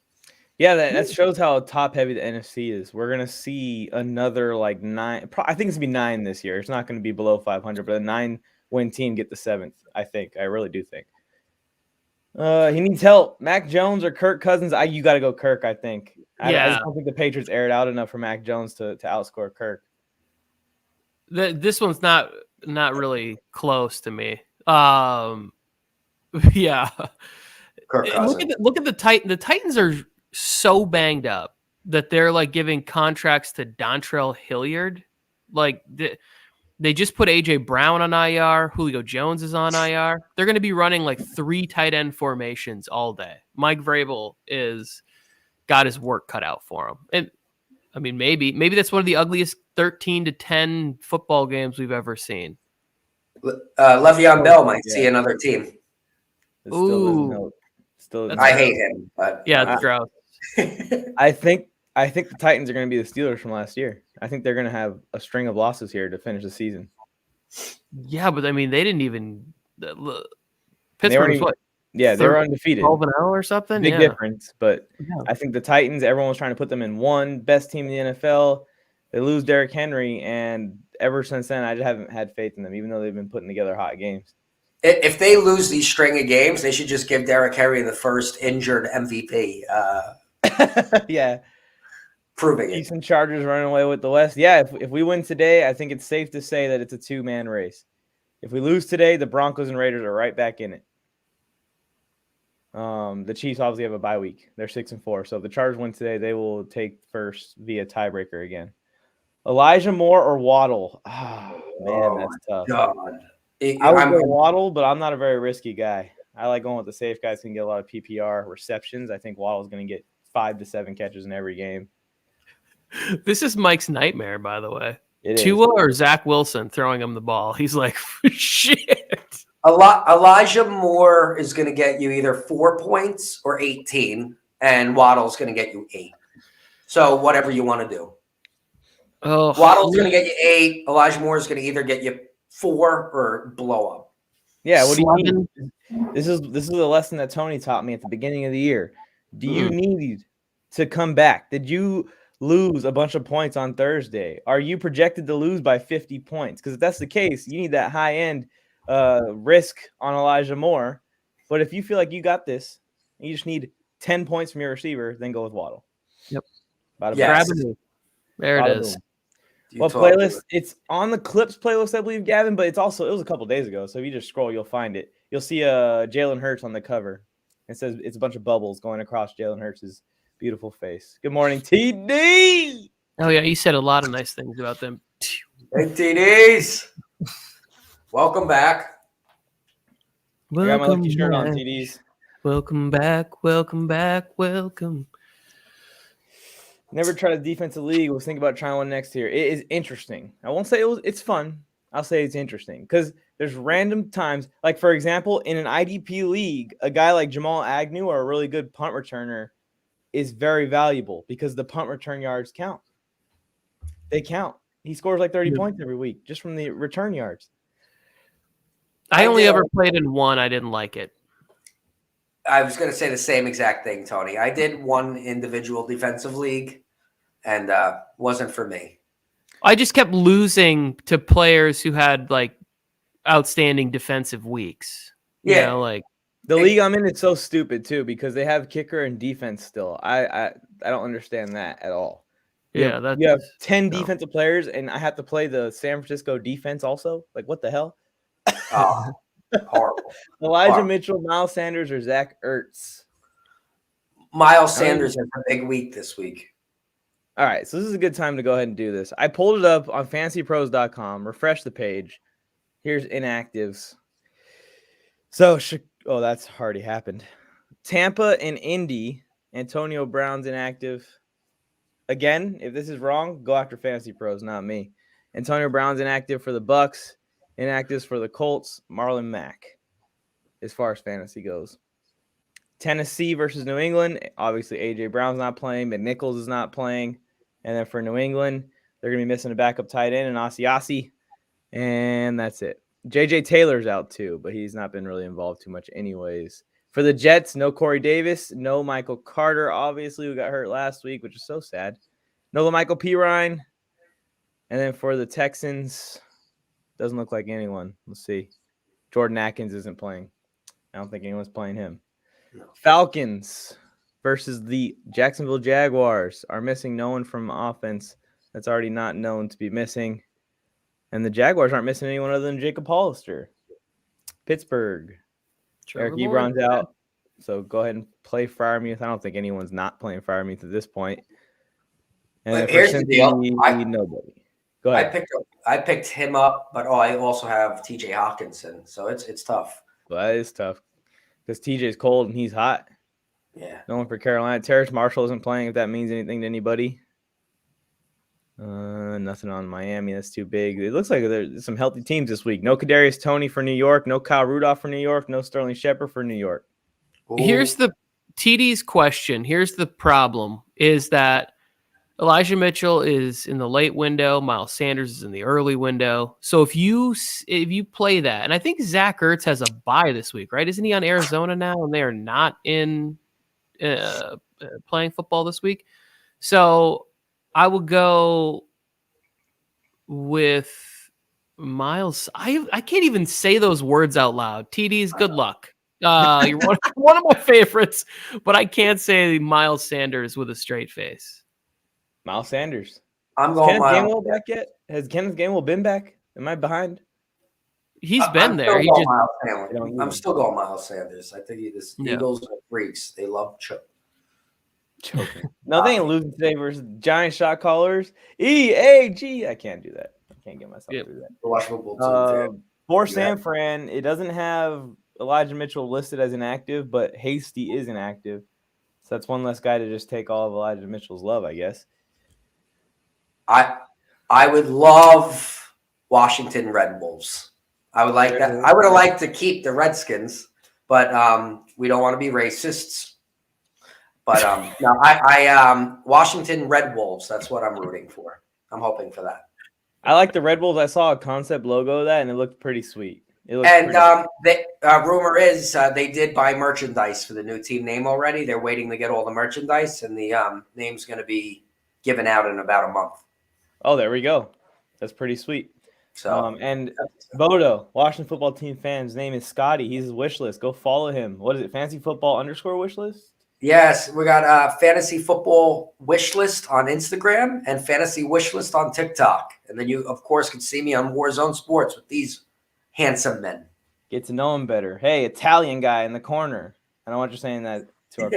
Yeah, that shows how top-heavy the NFC is. We're going to see another, 9. I think it's going to be 9 this year. It's not going to be below 500, but a 9-win team get the 7th, I think. I really do think. He needs help. Mac Jones or Kirk Cousins? You got to go Kirk, I think. I just don't think the Patriots aired out enough for Mac Jones to outscore Kirk. This one's not really close to me. Yeah. Kirk Cousins. Look at the Titans. The Titans are so banged up that they're giving contracts to Dontrell Hilliard. They just put AJ Brown on IR. Julio Jones is on IR. They're going to be running 3 tight end formations all day. Mike Vrabel got his work cut out for him. And I mean, maybe that's one of the ugliest 13-10 football games we've ever seen. Le'Veon Bell might see another team. Still I hate him, but yeah, it's gross. I think the Titans are going to be the Steelers from last year. I think they're going to have a string of losses here to finish the season. Yeah, but I mean, they didn't even Pittsburgh was what? Yeah, they were undefeated. 12-0 or something. Big difference, but I think the Titans. Everyone was trying to put them in one best team in the NFL. They lose Derrick Henry, and ever since then, I just haven't had faith in them, even though they've been putting together hot games. If they lose these string of games, they should just give Derrick Henry the first injured MVP. Yeah. Proving Chiefs and Chargers running away with the West. Yeah, if we win today, I think it's safe to say that it's a 2-man race. If we lose today, the Broncos and Raiders are right back in it. The Chiefs obviously have a bye week. They're 6-4. So if the Chargers win today, they will take first via tiebreaker again. Elijah Moore or Waddle? Oh, man, that's tough. God. I would go Waddle, but I'm not a very risky guy. I like going with the safe guys who can get a lot of PPR receptions. I think Waddle's going to get 5 to 7 catches in every game. This is Mike's nightmare, by the way. It Tua is. or Zach Wilson throwing him the ball. He's like, shit. Elijah Moore is going to get you either 4 points or 18, and Waddle's going to get you 8. So whatever you want to do. Oh, Waddle's going to get you 8. Elijah Moore is going to either get you 4 or blow up. Yeah, what do you mean? This is a lesson that Tony taught me at the beginning of the year. Do you need to come back? Did you lose a bunch of points on Thursday? Are you projected to lose by 50 points? Because if that's the case, you need that high-end risk on Elijah Moore. But if you feel like you got this, you just need 10 points from your receiver, then go with Waddle. Yep. Yes. There it is. What playlist? It's on the Clips playlist, I believe, Gavin, but it was a couple days ago. So if you just scroll, you'll find it. You'll see Jalen Hurts on the cover. It says it's a bunch of bubbles going across Jalen Hurts' beautiful face. Good morning, TD. Oh, yeah. You said a lot of nice things about them. Hey, TDs. Welcome back. I got my lucky shirt on, TDs. Welcome back. Welcome back. Welcome. Never tried a defensive league. We'll think about trying one next year. It is interesting. I won't say it's fun. I'll say it's interesting because there's random times. Like, for example, in an IDP league, a guy like Jamal Agnew or a really good punt returner is very valuable because the punt return yards count. They count. He scores like 30 points every week just from the return yards. I only ever played in one. I didn't like it. I was going to say the same exact thing, Tony. I did one individual defensive league, and wasn't for me. I just kept losing to players who had like outstanding defensive weeks. You know, like the league I'm in, it's so stupid too because they have kicker and defense still. I don't understand that at all. You have 10 defensive players, and I have to play the San Francisco defense also. Like, what the hell? Oh, horrible. Elijah Mitchell, Miles Sanders, or Zach Ertz? Miles Sanders has a big week this week. All right, so this is a good time to go ahead and do this. I pulled it up on fantasypros.com, refresh the page. Here's inactives. So, that's already happened. Tampa and Indy, Antonio Brown's inactive. Again, if this is wrong, go after Fantasy Pros, not me. Antonio Brown's inactive for the Bucks, inactives for the Colts, Marlon Mack, as far as fantasy goes. Tennessee versus New England, obviously A.J. Brown's not playing, McNichols is not playing. And then for New England, they're going to be missing a backup tight end in Asiasi. And that's it. J.J. Taylor's out too, but he's not been really involved too much anyways. For the Jets, no Corey Davis, no Michael Carter, obviously, who got hurt last week, which is so sad. No LaMichael Pirine. And then for the Texans, doesn't look like anyone. Let's see. Jordan Atkins isn't playing. I don't think anyone's playing him. No. Falcons versus the Jacksonville Jaguars are missing no one from offense that's already not known to be missing. And the Jaguars aren't missing anyone other than Jacob Hollister. Pittsburgh. Eric Ebron's out. So go ahead and play Freiermuth. I don't think anyone's not playing Freiermuth at this point. And here's the deal. Nobody. Go ahead. I picked him up, but I also have T.J. Hawkinson. So it's tough. Well, that is tough because TJ's cold and he's hot. Yeah. No one for Carolina. Terrace Marshall isn't playing, if that means anything to anybody. Nothing on Miami. That's too big. It looks like there's some healthy teams this week. No Kadarius Toney for New York. No Kyle Rudolph for New York. No Sterling Shepard for New York. Ooh. Here's the TD's question. Here's the problem is that Elijah Mitchell is in the late window. Miles Sanders is in the early window. So if you play that, and I think Zach Ertz has a bye this week, right? Isn't he on Arizona now? And they are not in playing football this week. So I will go with Miles. I can't even say those words out loud. TD's good luck. You're one of my favorites, but I can't say Miles Sanders with a straight face. Miles Sanders. I'm going Kenneth Gainwell back yet? Has Kenneth Gainwell been back? Am I behind? He's been there. I'm still going Miles Sanders. I think Eagles are freaks. They love choking. No, they ain't losing today versus giant shot callers. EAG. I can't do that. I can't get myself through that. Watch football too. For San Fran, it doesn't have Elijah Mitchell listed as inactive, but Hasty is inactive. So that's one less guy to just take all of Elijah Mitchell's love, I guess. I would love Washington Red Wolves. I would like that. I would have liked to keep the Redskins, but we don't want to be racists. But no, I Washington Red Wolves. That's what I'm rooting for. I'm hoping for that. I like the Red Wolves. I saw a concept logo of that, and it looked pretty sweet. Rumor is they did buy merchandise for the new team name already. They're waiting to get all the merchandise, and the name's going to be given out in about a month. Oh, there we go. That's pretty sweet. So and Bodo, Washington football team fans, name is Scotty. He's his wish list. Go follow him. What is it? Fantasy football _ wish list? Yes, we got fantasy football wish list on Instagram and fantasy wish list on TikTok. And then you, of course, can see me on Warzone Sports with these handsome men. Get to know him better. Hey, Italian guy in the corner. I don't want you saying that to our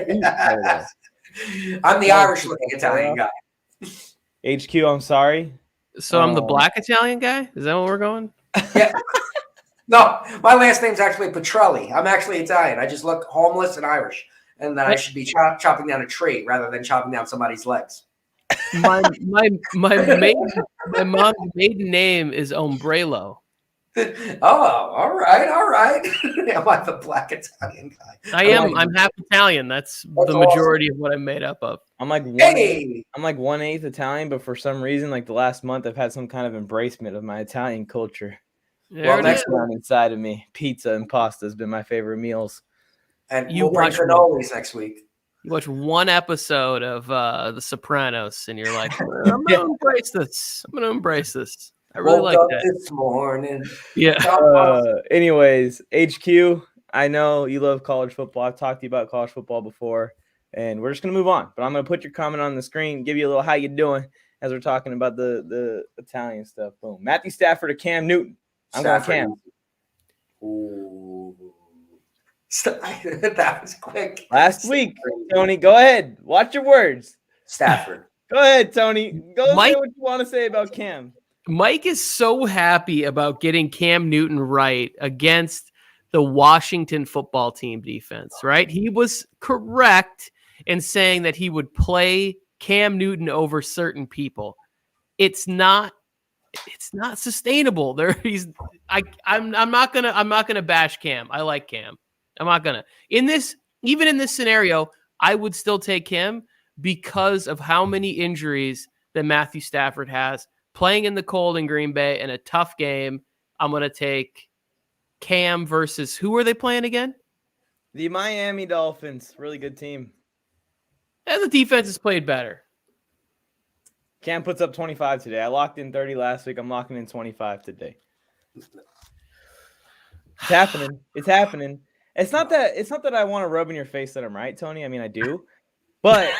I'm the Irish-looking Italian guy. HQ, I'm sorry. So I'm the black Italian guy? Is that what we're going? Yeah. No, my last name's actually Petrelli. I'm actually Italian. I just look homeless and Irish. And that I should be chopping down a tree rather than chopping down somebody's legs. My mom's maiden name is Ombrello. Oh, all right. Am I the black Italian guy? I am. I'm half Italian. That's the majority of what I'm made up of. I'm like 1/8 Italian, but for some reason, like the last month, I've had some kind of embracement of my Italian culture. Well, next one inside of me, pizza and pasta has been my favorite meals. And we'll bring cannolis next week. You watch one episode of The Sopranos, and you're like, I'm gonna embrace this. I'm gonna embrace this. I really like that. This morning. Yeah. Anyways, HQ, I know you love college football. I've talked to you about college football before, and we're just gonna move on. But I'm gonna put your comment on the screen, give you a little how you doing as we're talking about the Italian stuff. Boom. Matthew Stafford or Cam Newton. I'm going Cam. Ooh. That was quick. Last week, Tony, go ahead. Watch your words. Stafford. Go ahead, Tony. Go say what you want to say about Cam. Mike is so happy about getting Cam Newton right against the Washington football team defense, right? He was correct in saying that he would play Cam Newton over certain people. It's not sustainable. I'm not gonna bash Cam. I like Cam. I'm not gonna. Even in this scenario, I would still take him because of how many injuries that Matthew Stafford has. Playing in the cold in Green Bay in a tough game, I'm going to take Cam versus who are they playing again? The Miami Dolphins. Really good team. And the defense has played better. Cam puts up 25 today. I locked in 30 last week. I'm locking in 25 today. It's happening. It's happening. It's not that I want to rub in your face that I'm right, Tony. I mean, I do. But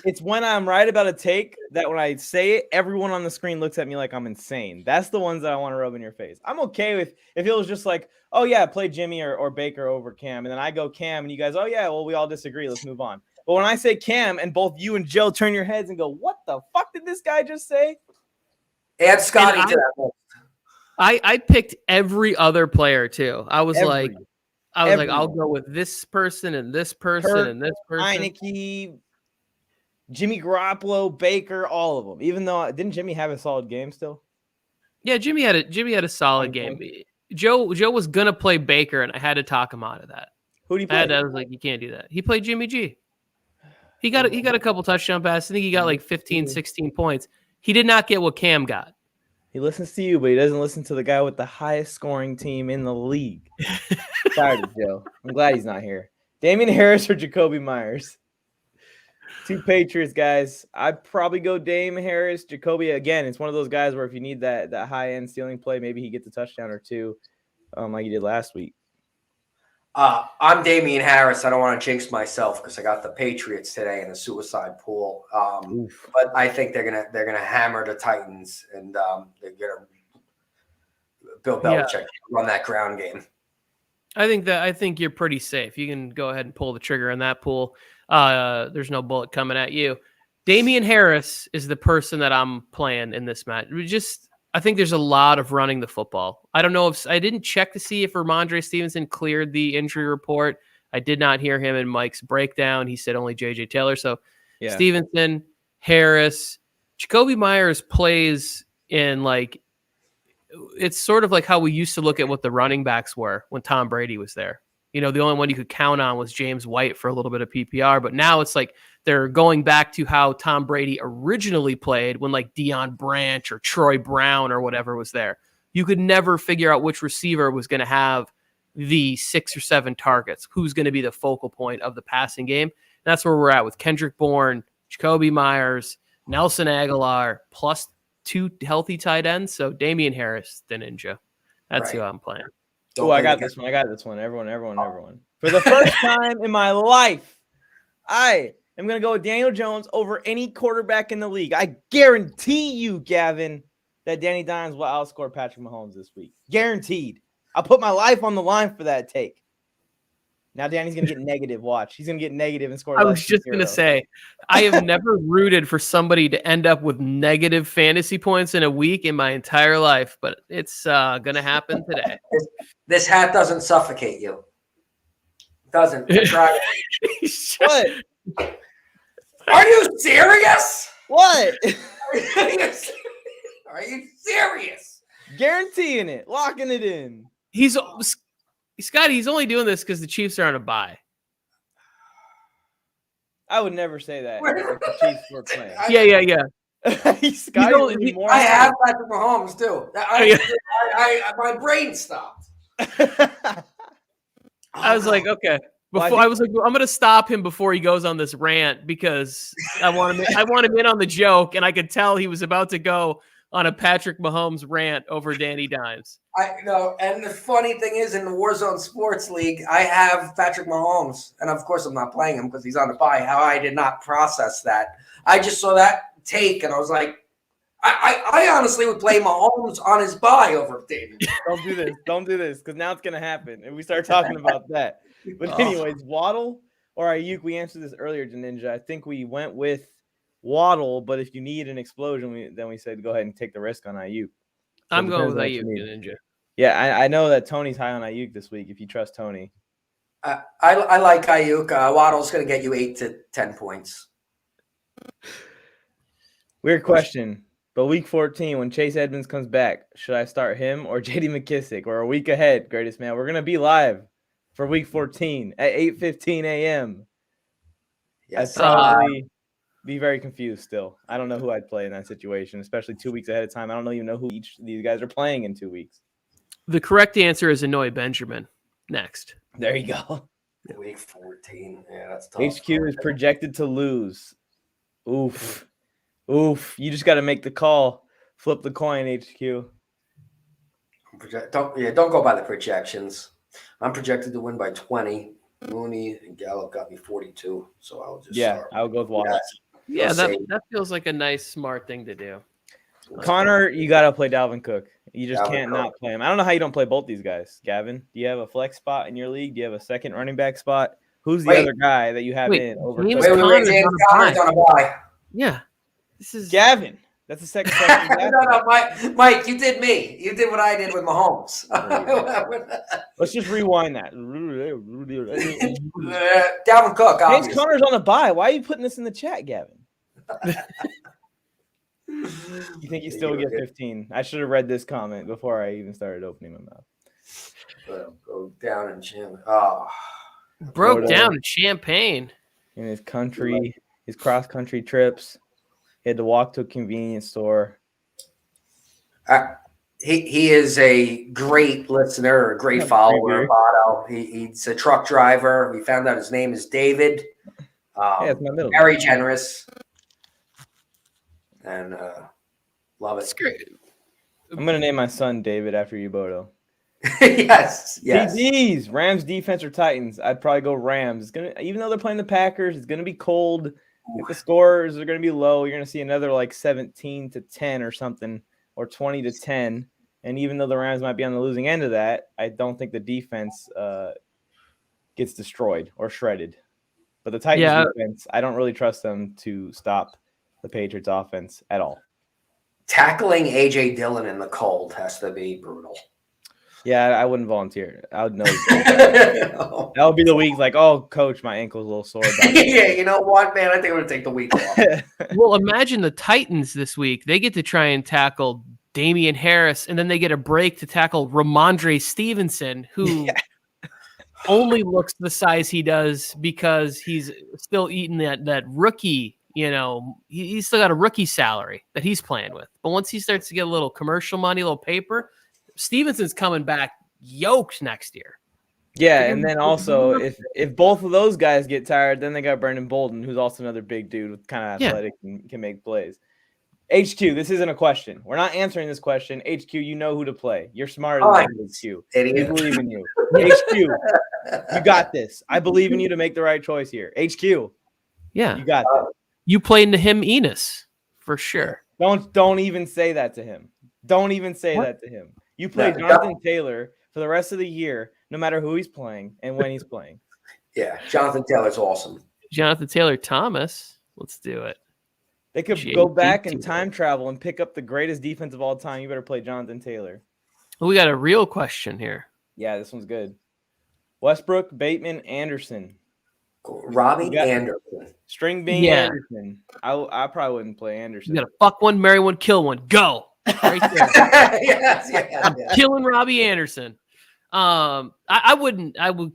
it's when I'm right about a take that when I say it, everyone on the screen looks at me like I'm insane. That's the ones that I want to rub in your face. I'm okay with if it was just like, oh, yeah, play Jimmy or Baker over Cam. And then I go Cam and you guys, oh, yeah, well, we all disagree. Let's move on. But when I say Cam and both you and Joe turn your heads and go, what the fuck did this guy just say? Add Scotty to that list. I picked every other player, too. I was like, I'll go with this person and this person and this person. Heineke, Jimmy Garoppolo, Baker, all of them. Even though didn't Jimmy have a solid game still? Yeah, Jimmy had a solid game. Joe was gonna play Baker, and I had to talk him out of that. Who did he play? I was like, you can't do that. He played Jimmy G. He got a couple touchdown passes. I think he got like 15, 16 points. He did not get what Cam got. He listens to you, but he doesn't listen to the guy with the highest scoring team in the league. Sorry to Joe. I'm glad he's not here. Damian Harris or Jacoby Myers? Two Patriots guys. I'd probably go Dame Harris. Jacoby, again, it's one of those guys where if you need that high-end stealing play, maybe he gets a touchdown or two like he did last week. I'm Damian Harris. I don't want to jinx myself because I got the Patriots today in the suicide pool. But I think they're gonna hammer the Titans and they're gonna Bill Belichick run that ground game. I think you're pretty safe. You can go ahead and pull the trigger on that pool. There's no bullet coming at you. Damian Harris is the person that I'm playing in this match. I think there's a lot of running the football. I don't know if I didn't check to see if Ramondre Stevenson cleared the injury report. I did not hear him in Mike's breakdown. He said only J.J. Taylor. So Stevenson, Harris, Jacoby Myers plays in it's sort of like how we used to look at what the running backs were when Tom Brady was there. The only one you could count on was James White for a little bit of PPR, but now it's like they're going back to how Tom Brady originally played when Deion Branch or Troy Brown or whatever was there. You could never figure out which receiver was going to have the 6 or 7 targets, who's going to be the focal point of the passing game. And that's where we're at with Kendrick Bourne, Jacoby Myers, Nelson Aguilar, plus 2 healthy tight ends. So Damian Harris, the ninja. That's who I'm playing. Oh, I got this one. Everyone. For the first time in my life, I am going to go with Daniel Jones over any quarterback in the league. I guarantee you, Gavin, that Danny Dimes will outscore Patrick Mahomes this week. Guaranteed. I'll put my life on the line for that take. Now Danny's going to get negative. Watch. He's going to get negative and score. I was just going to say, I have never rooted for somebody to end up with negative fantasy points in a week in my entire life, but it's going to happen today. This hat doesn't suffocate you. It doesn't. Try it. What? Are you serious? What? Are you serious? Guaranteeing it. Locking it in. Scotty, he's only doing this because the Chiefs are on a bye. I would never say that. If the Chiefs were playing. Yeah. I have Patrick Mahomes too. My brain stopped. I was like, okay. I was like, I'm going to stop him before he goes on this rant because I want him in on the joke, and I could tell he was about to go on a Patrick Mahomes rant over Danny Dimes. I know, and the funny thing is, in the Warzone Sports League, I have Patrick Mahomes, and of course I'm not playing him because he's on the bye. How I did not process that. I just saw that take, and I was like, I honestly would play Mahomes on his bye over David. Don't do this, because now it's going to happen, and we start talking about that. But anyways, Waddle or Aiyuk, we answered this earlier to Ninja. I think we went with Waddle, but if you need an explosion, then we said go ahead and take the risk on Aiyuk. So I'm going with Aiyuk, Ninja. Yeah, I know that Tony's high on Aiyuk this week. If you trust Tony, I like Aiyuk. Waddle's going to get you 8 to 10 points. Weird question, but week 14, when Chase Edmonds comes back, should I start him or J.D. McKissick? We're a week ahead, greatest man. We're going to be live for week 14 at 8:15 a.m. Yes. I'd probably be very confused still. I don't know who I'd play in that situation, especially 2 weeks ahead of time. I don't even know who each of these guys are playing in 2 weeks. The correct answer is Anoy Benjamin. Next. There you go. Week 14. Yeah, that's tough. HQ is projected to lose. Oof. You just got to make the call. Flip the coin, HQ. Don't go by the projections. I'm projected to win by 20. Mooney and Gallup got me 42, so I'll just start. I'll go with Waddle. Yeah, that feels like a nice, smart thing to do. Connor, you got to play Dalvin Cook. You just can't not play him. I don't know how you don't play both these guys. Gavin, do you have a flex spot in your league? Do you have a second running back spot? Who's the other guy that you have in over James Conner's on a bye. Yeah. This is Gavin. That's the second question. No, Mike, you did me. You did what I did with Mahomes. Let's just rewind that. Dalvin Cook, obviously. James Conner's on a bye. Why are you putting this in the chat, Gavin? You think you still get 15? I should have read this comment before I even started opening my mouth. Go down in Champagne. Broke down in Champagne. In his country, his cross-country trips. He had to walk to a convenience store. He is a great listener, a great follower of Otto. He's a truck driver. We found out his name is David. It's my middle very name. Generous. And love it. It's great. I'm going to name my son David after you, Bodo. Yes. TDs, Rams defense or Titans? I'd probably go Rams. Even though they're playing the Packers, it's going to be cold. If the scores are going to be low, you're going to see another 17-10 or something, or 20-10. And even though the Rams might be on the losing end of that, I don't think the defense gets destroyed or shredded. But the Titans defense, I don't really trust them to stop the Patriots offense at all. Tackling A.J. Dillon in the cold has to be brutal. Yeah, I wouldn't volunteer. I would know. That would be the week. Like, oh, coach, my ankle's a little sore. Yeah, you know what, man? I think I'm going to take the week off. Well, imagine the Titans this week. They get to try and tackle Damian Harris, and then they get a break to tackle Ramondre Stevenson, who only looks the size he does because he's still eating that rookie. He's still got a rookie salary that he's playing with. But once he starts to get a little commercial money, a little paper, Stevenson's coming back yoked next year. Yeah, and then also if both of those guys get tired, then they got Brandon Bolden, who's also another big dude with kind of athletic and can make plays. HQ, this isn't a question. We're not answering this question. HQ, you know who to play. You're smarter than HQ. We believe in you. HQ, you got this. I believe in you to make the right choice here. HQ, yeah, you got this. You played Naheem Enos for sure. Don't even say that to him. Don't even say that to him. You play Jonathan Taylor for the rest of the year, no matter who he's playing and when he's playing. Yeah, Jonathan Taylor's awesome. Jonathan Taylor Thomas. Let's do it. They could go back and time travel and pick up the greatest defense of all time. You better play Jonathan Taylor. Well, we got a real question here. Yeah, this one's good. Westbrook, Bateman, Anderson. Robbie Anderson. String bean Anderson. I probably wouldn't play Anderson. You got to fuck one, marry one, kill one. Go. Right there. Yes. I'm killing Robbie Anderson. I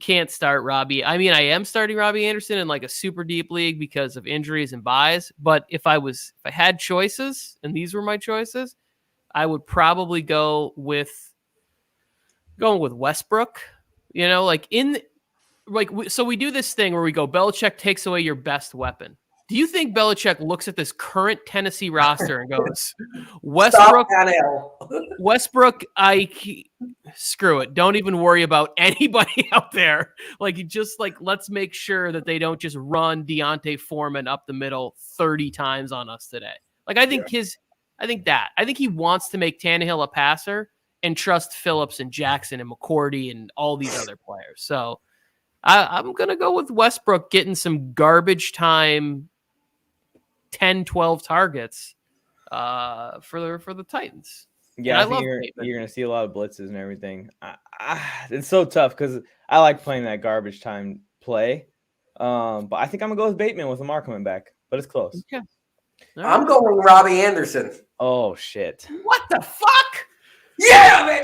can't start Robbie. I mean, I am starting Robbie Anderson in like a super deep league because of injuries and buys. But if I had choices and these were my choices, I would probably go with Westbrook. So we do this thing where we go, Belichick takes away your best weapon. Do you think Belichick looks at this current Tennessee roster and goes, Westbrook, screw it. Don't even worry about anybody out there. Let's make sure that they don't just run Deontay Foreman up the middle 30 times on us today. I think he wants to make Tannehill a passer and trust Phillips and Jackson and McCourty and all these other players. So I'm going to go with Westbrook getting some garbage time 10, 12 targets for the Titans. Yeah, I think you're going to see a lot of blitzes and everything. It's so tough because I like playing that garbage time play. But I think I'm going to go with Bateman with Lamar coming back. But it's close. Okay. I'm going with Robbie Anderson. Oh, shit. What the fuck? Yeah,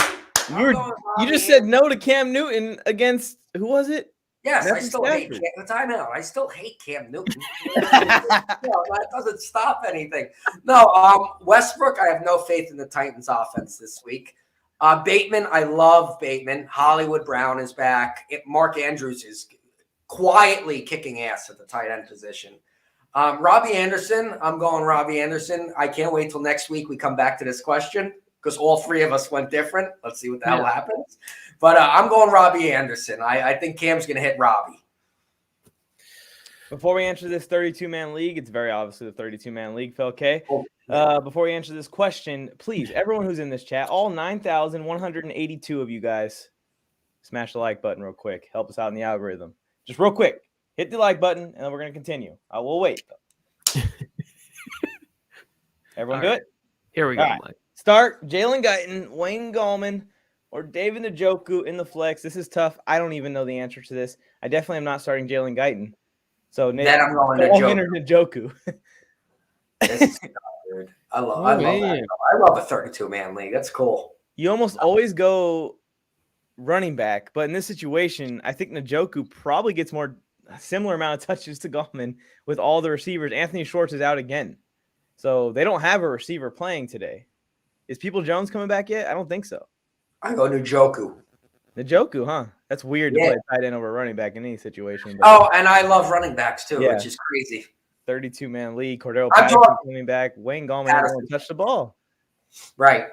man. You just said no to Cam Newton against – who was it? Yes, I still hate Cam Newton. That doesn't stop anything. No, Westbrook, I have no faith in the Titans offense this week. Bateman, I love Bateman. Hollywood Brown is back. Mark Andrews is quietly kicking ass at the tight end position. Robbie Anderson, I'm going Robbie Anderson. I can't wait till next week we come back to this question because all three of us went different. Let's see what the hell happens. But I'm going Robbie Anderson. I think Cam's going to hit Robbie. Before we answer this 32-man league, it's very obviously the 32-man league, Phil K. Before we answer this question, please, everyone who's in this chat, all 9,182 of you guys, smash the like button real quick. Help us out in the algorithm. Just real quick, hit the like button, and then we're going to continue. I will wait. Everyone good? Here we go, right. Mike. Start Jalen Guyton, Wayne Gallman, or David Njoku in the flex. This is tough. I don't even know the answer to this. I definitely am not starting Jalen Guyton. So then I'm going Njoku. This is weird. I love that. I love a 32-man league. That's cool. You almost always go running back, but in this situation, I think Njoku probably gets a similar amount of touches to Gallman with all the receivers. Anthony Schwartz is out again. So they don't have a receiver playing today. Is People Jones coming back yet? I don't think so. I go Njoku. Njoku, huh? That's weird to play tight end over running back in any situation. And I love running backs too, which is crazy. 32-man league. Cordero Patterson coming back. Wayne Gallman won't touch the ball. Right.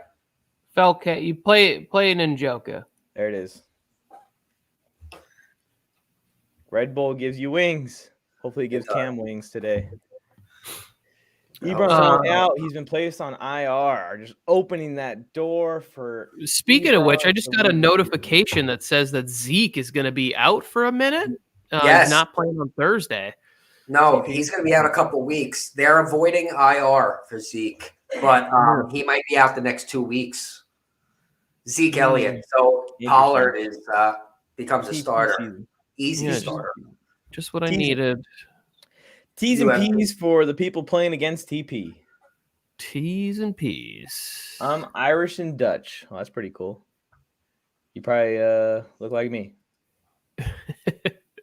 Felke, you play in Njoku. There it is. Red Bull gives you wings. Hopefully, it gives Cam wings today. Ebron's out. He's been placed on IR. Just opening that door for. Speaking of which, I just got a notification that says that Zeke is going to be out for a minute. Yes. He's not playing on Thursday. No, he's going to be out a couple weeks. They're avoiding IR for Zeke. but he might be out the next 2 weeks. Zeke Elliott. So Pollard becomes a starter. Easy starter. Just what I needed. T's and P's for the people playing against TP. T's and P's. I'm Irish and Dutch. Oh, that's pretty cool. You probably look like me.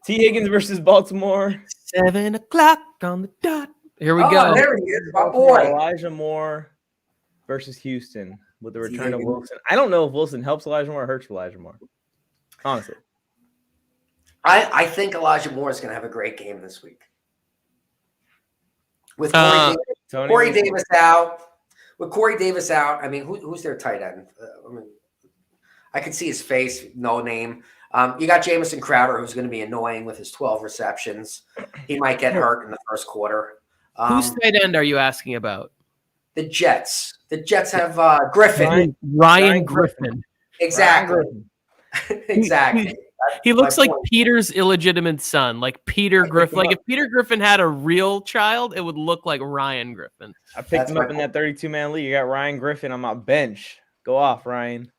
T. Higgins versus Baltimore. 7 o'clock on the dot. Here we go. There he is, my boy. Elijah Moore versus Houston with the return of Wilson. I don't know if Wilson helps Elijah Moore or hurts Elijah Moore. Honestly. I think Elijah Moore is going to have a great game this week. With Corey Davis out. With Corey Davis out, I mean, who's their tight end? I can see his face, no name. You got Jamison Crowder, who's going to be annoying with his 12 receptions. He might get hurt in the first quarter. Whose tight end are you asking about? The Jets. The Jets have Griffin. Ryan Griffin. Exactly. Exactly. He looks like Peter's illegitimate son, like Peter Griffin. Like if Peter Griffin had a real child, it would look like Ryan Griffin. I picked him up in that 32-man league. You got Ryan Griffin on my bench. Go off, Ryan.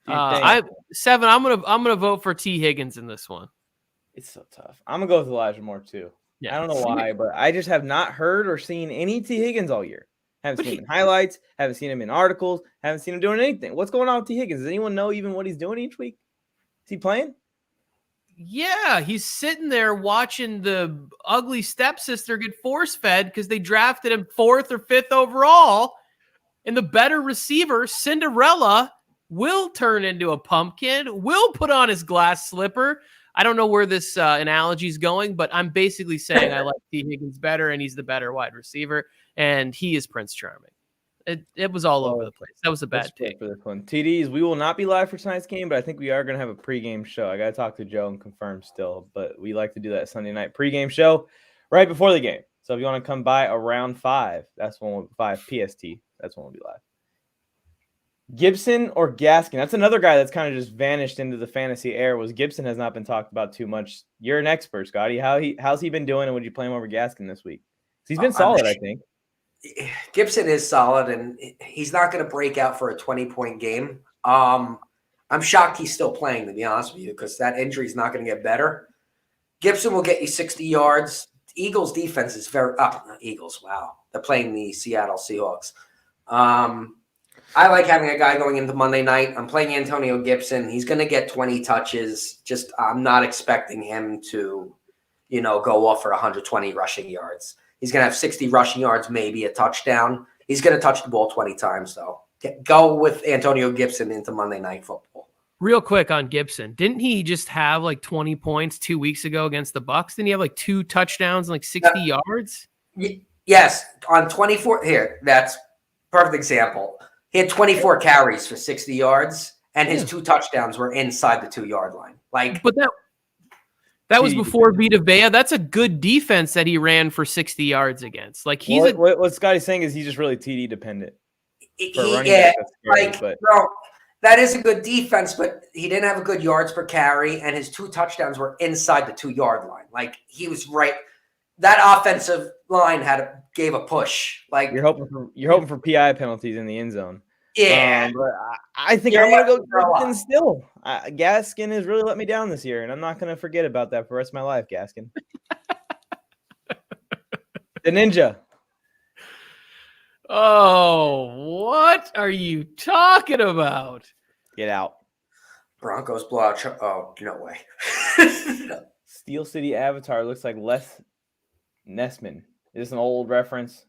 I'm gonna vote for T. Higgins in this one. It's so tough. I'm gonna go with Elijah Moore too. Yeah, I don't know why, but I just have not heard or seen any T. Higgins all year. Haven't seen him in highlights. Haven't seen him in articles. Haven't seen him doing anything. What's going on with T. Higgins? Does anyone know even what he's doing each week? Is he playing? Yeah, he's sitting there watching the ugly stepsister get force-fed because they drafted him 4th or 5th overall, and the better receiver, Cinderella, will turn into a pumpkin, will put on his glass slipper. I don't know where this analogy is going, but I'm basically saying I like T. Higgins better, and he's the better wide receiver, and he is Prince Charming. It was all over the place. That was a bad take. For this one. TDs, we will not be live for tonight's game, but I think we are going to have a pregame show. I got to talk to Joe and confirm still, but we like to do that Sunday night pregame show right before the game. So if you want to come by around 5, that's when 5 PST. That's when we'll be live. Gibson or Gaskin? That's another guy that's kind of just vanished into the fantasy air. Gibson has not been talked about too much. You're an expert, Scotty. How's he been doing, and would you play him over Gaskin this week? He's been solid, I think. Gibson is solid, and he's not going to break out for a 20-point game. I'm shocked he's still playing, to be honest with you, because that injury is not going to get better. Gibson will get you 60 yards. Eagles defense is not Eagles. Wow. They're playing the Seattle Seahawks. I like having a guy going into Monday night. I'm playing Antonio Gibson. He's going to get 20 touches. Just I'm not expecting him to, go off for 120 rushing yards. He's going to have 60 rushing yards, maybe a touchdown. He's going to touch the ball 20 times, though. Go with Antonio Gibson into Monday Night Football. Real quick on Gibson. Didn't he just have like 20 points 2 weeks ago against the Bucs? Didn't he have like 2 touchdowns and like 60 yards? Yes. On 24 – here, that's perfect example. He had 24 carries for 60 yards, and his 2 touchdowns were inside the 2-yard line. But that was before Vita Vea. That's a good defense that he ran for 60 yards against. Like what Scotty's saying is he's just really TD dependent. Bro, that is a good defense, but he didn't have a good yards per carry, and his 2 touchdowns were inside the 2-yard line. Like he was right. That offensive line gave a push. Like you're hoping for PI penalties in the end zone. Yeah, but I think I'm gonna go Gaskin still. Gaskin has really let me down this year, and I'm not gonna forget about that for the rest of my life. Gaskin, the ninja. Oh, what are you talking about? Get out. Broncos blow out. Oh, no way. Steel City Avatar looks like Les Nessman. Is this an old reference?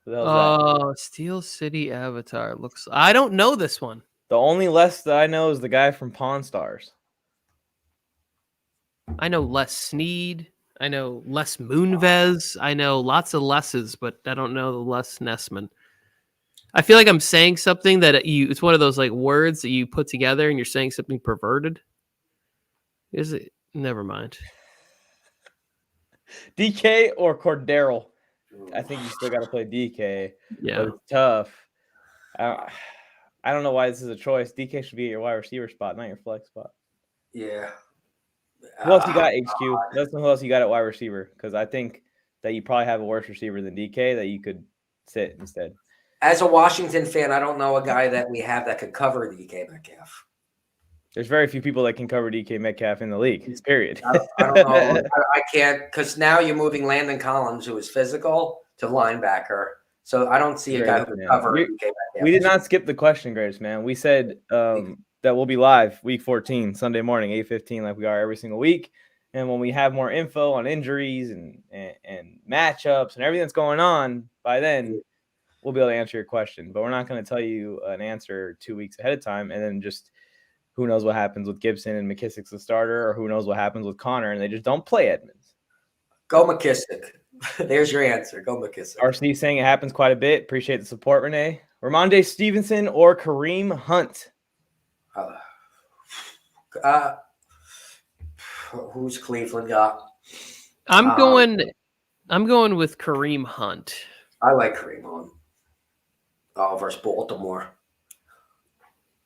Oh, Steel City Avatar looks. I don't know this one. The only Les that I know is the guy from Pawn Stars. I know Les Snead. I know Les Moonves. I know lots of Les's, but I don't know the Les Nessman. I feel like I'm saying something that it's one of those like words that you put together and you're saying something perverted. Is it? Never mind. DK or Cordero? I think you still got to play DK. Yeah, but it's tough. I don't know why this is a choice. DK should be at your wide receiver spot, not your flex spot. Yeah. Who else you got, HQ? Let us know who else you got at wide receiver, because I think that you probably have a worse receiver than DK that you could sit instead. As a Washington fan, I don't know a guy that we have that could cover DK Metcalf. There's very few people that can cover DK Metcalf in the league, period. I don't know. I can't, because now you're moving Landon Collins, who is physical, to linebacker. So I don't see a guy who can cover DK Metcalf. We did not skip the question, Greatest Man. We said that we'll be live week 14, Sunday morning, 8:15, like we are every single week. And when we have more info on injuries and matchups and everything that's going on, by then we'll be able to answer your question. But we're not going to tell you an answer 2 weeks ahead of time, and then just who knows what happens with Gibson and McKissick's the starter, or who knows what happens with Connor, and they just don't play Edmonds. Go McKissick. There's your answer. Go McKissick. RC saying it happens quite a bit. Appreciate the support, Renee. Ramondre Stevenson or Kareem Hunt? Who's Cleveland got? I'm going with Kareem Hunt. I like Kareem Hunt. Versus Baltimore.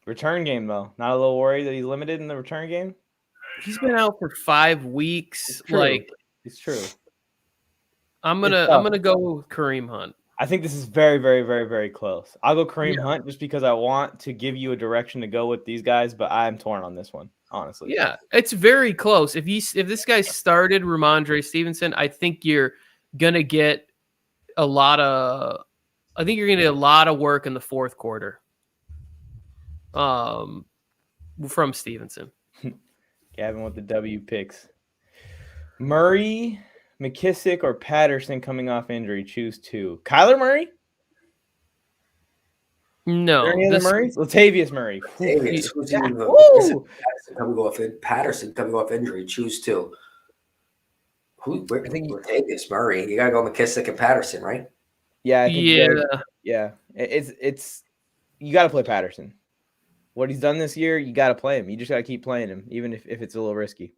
Return game, though. Not a little worried that he's limited in the return game? He's been out for 5 weeks. It's true. I'm gonna go with Kareem Hunt. I think this is very, very, very, very close. I'll go Kareem Hunt just because I want to give you a direction to go with these guys, but I'm torn on this one, honestly. Yeah, it's very close. If this guy started Ramondre Stevenson, I think you're gonna get a lot of work in the fourth quarter. From Stevenson. Gavin with the W picks. Murray, McKissick, or Patterson coming off injury. Choose two. Kyler Murray? No. Are there any other Murrays? Latavius Murray. Patterson coming off injury. Choose two. I think Latavius Murray. You gotta go McKissick and Patterson, right? Yeah. I think yeah. It's you gotta play Patterson. What he's done this year, you got to play him. You just got to keep playing him, even if it's a little risky.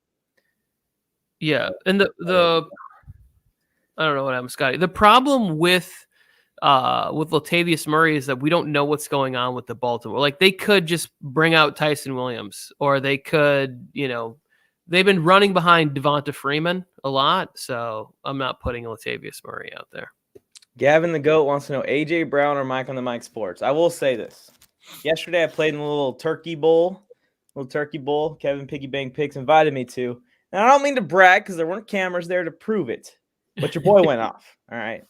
Yeah, and the I don't know what happened, Scotty. The problem with Latavius Murray is that we don't know what's going on with the Baltimore. Like, they could just bring out Tyson Williams, or they could, they've been running behind Devonta Freeman a lot, so I'm not putting Latavius Murray out there. Gavin the GOAT wants to know AJ Brown or Mike on the Mike Sports. I will say this. Yesterday I played in a little turkey bowl. Kevin Piggy Bang Picks invited me to. And I don't mean to brag because there weren't cameras there to prove it. But your boy went off. All right.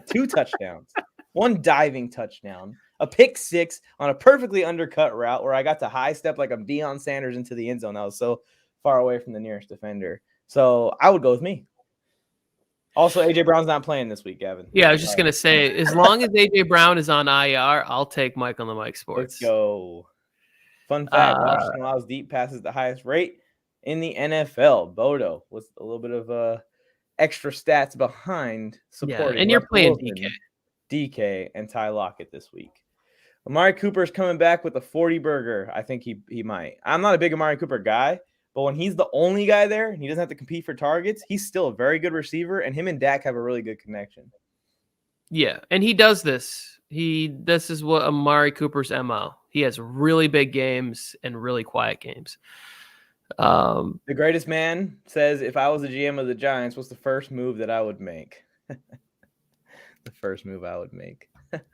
2 touchdowns. 1 diving touchdown. A pick 6 on a perfectly undercut route where I got to high step like I'm Deion Sanders into the end zone. I was so far away from the nearest defender. So I would go with me. Also, AJ Brown's not playing this week, Gavin. Yeah, I was just going to say, as long as AJ Brown is on IR, I'll take Mike on the Mike Sports. Let's go. Fun fact, Washington allows deep passes the highest rate in the NFL. Bodo with a little bit of extra stats behind supporting. Yeah, and you're playing DK and Ty Lockett this week. Amari Cooper's coming back with a 40 burger. I think he might. I'm not a big Amari Cooper guy. But when he's the only guy there and he doesn't have to compete for targets, he's still a very good receiver, and him and Dak have a really good connection. Yeah, and he does this. This is what Amari Cooper's MO. He has really big games and really quiet games. The Greatest Man says, if I was the GM of the Giants, what's the first move that I would make? The first move I would make. What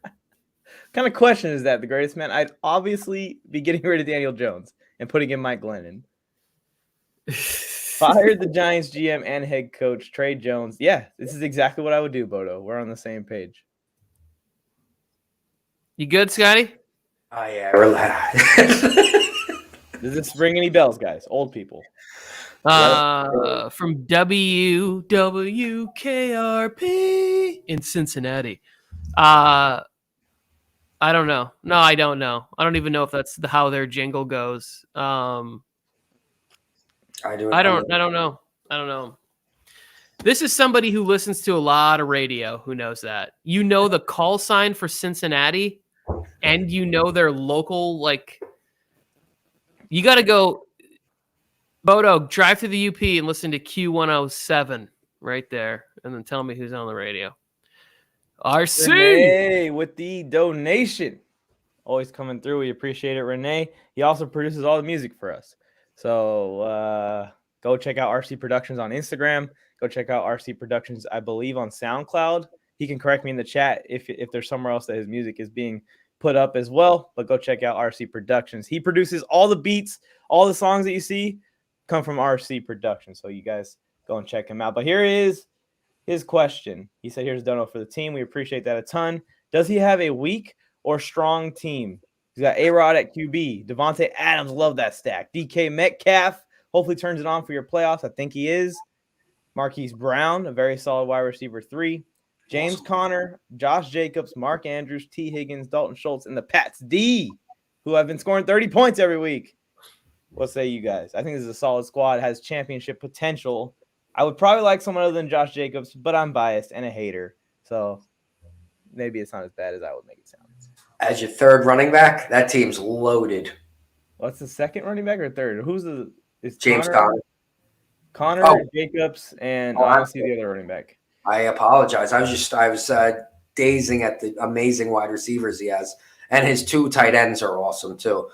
kind of question is that, the Greatest Man? I'd obviously be getting rid of Daniel Jones and putting in Mike Glennon. Fired the Giants GM and head coach, Trey Jones. Yeah, this is exactly what I would do, Bodo. We're on the same page. You good, Scotty? Oh, yeah. Relax. Does this ring any bells, guys? Old people. From WWKRP in Cincinnati. I don't know. No, I don't know. I don't even know if that's how their jingle goes. I don't know. This is somebody who listens to a lot of radio who knows that. You know the call sign for Cincinnati, and you know their local, you got to go, Bodo, drive to the UP and listen to Q107 right there, and then tell me who's on the radio. RC! Renee with the donation. Always coming through. We appreciate it, Renee. He also produces all the music for us. So go check out RC Productions on Instagram. Go check out RC Productions, I believe, on SoundCloud. He can correct me in the chat if there's somewhere else that his music is being put up as well. But go check out RC Productions. He produces all the beats, all the songs that you see come from RC Productions. So you guys go and check him out. But here is his question. He said, here's Dono for the team. We appreciate that a ton. Does he have a weak or strong team? He's got A-Rod at QB. Devontae Adams, love that stack. DK Metcalf, hopefully turns it on for your playoffs. I think he is. Marquise Brown, a very solid wide receiver 3. James Conner, Josh Jacobs, Mark Andrews, T. Higgins, Dalton Schultz, and the Pats D, who have been scoring 30 points every week. What say you guys? I think this is a solid squad. It has championship potential. I would probably like someone other than Josh Jacobs, but I'm biased and a hater. So maybe it's not as bad as I would make it sound. As your third running back, that team's loaded. What's the second running back or third? Who's the – is James Conner. Connor, Jacobs, and I don't see the other running back. I apologize. I was dazing at the amazing wide receivers he has, and his 2 tight ends are awesome too.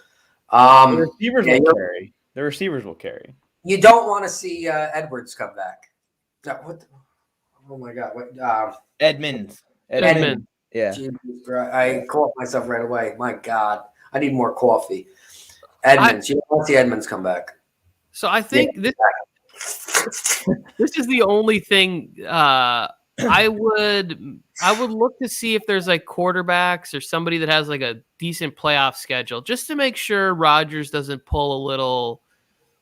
The receivers will carry. The receivers will carry. You don't want to see Edwards come back. Oh my God! What? Edmonds. Yeah. Jesus, I caught myself right away. My God, I need more coffee. Edmonds. You don't want to see Edmonds come back. So I think this is the only thing I would look to see if there's like quarterbacks or somebody that has like a decent playoff schedule, just to make sure Rodgers doesn't pull a little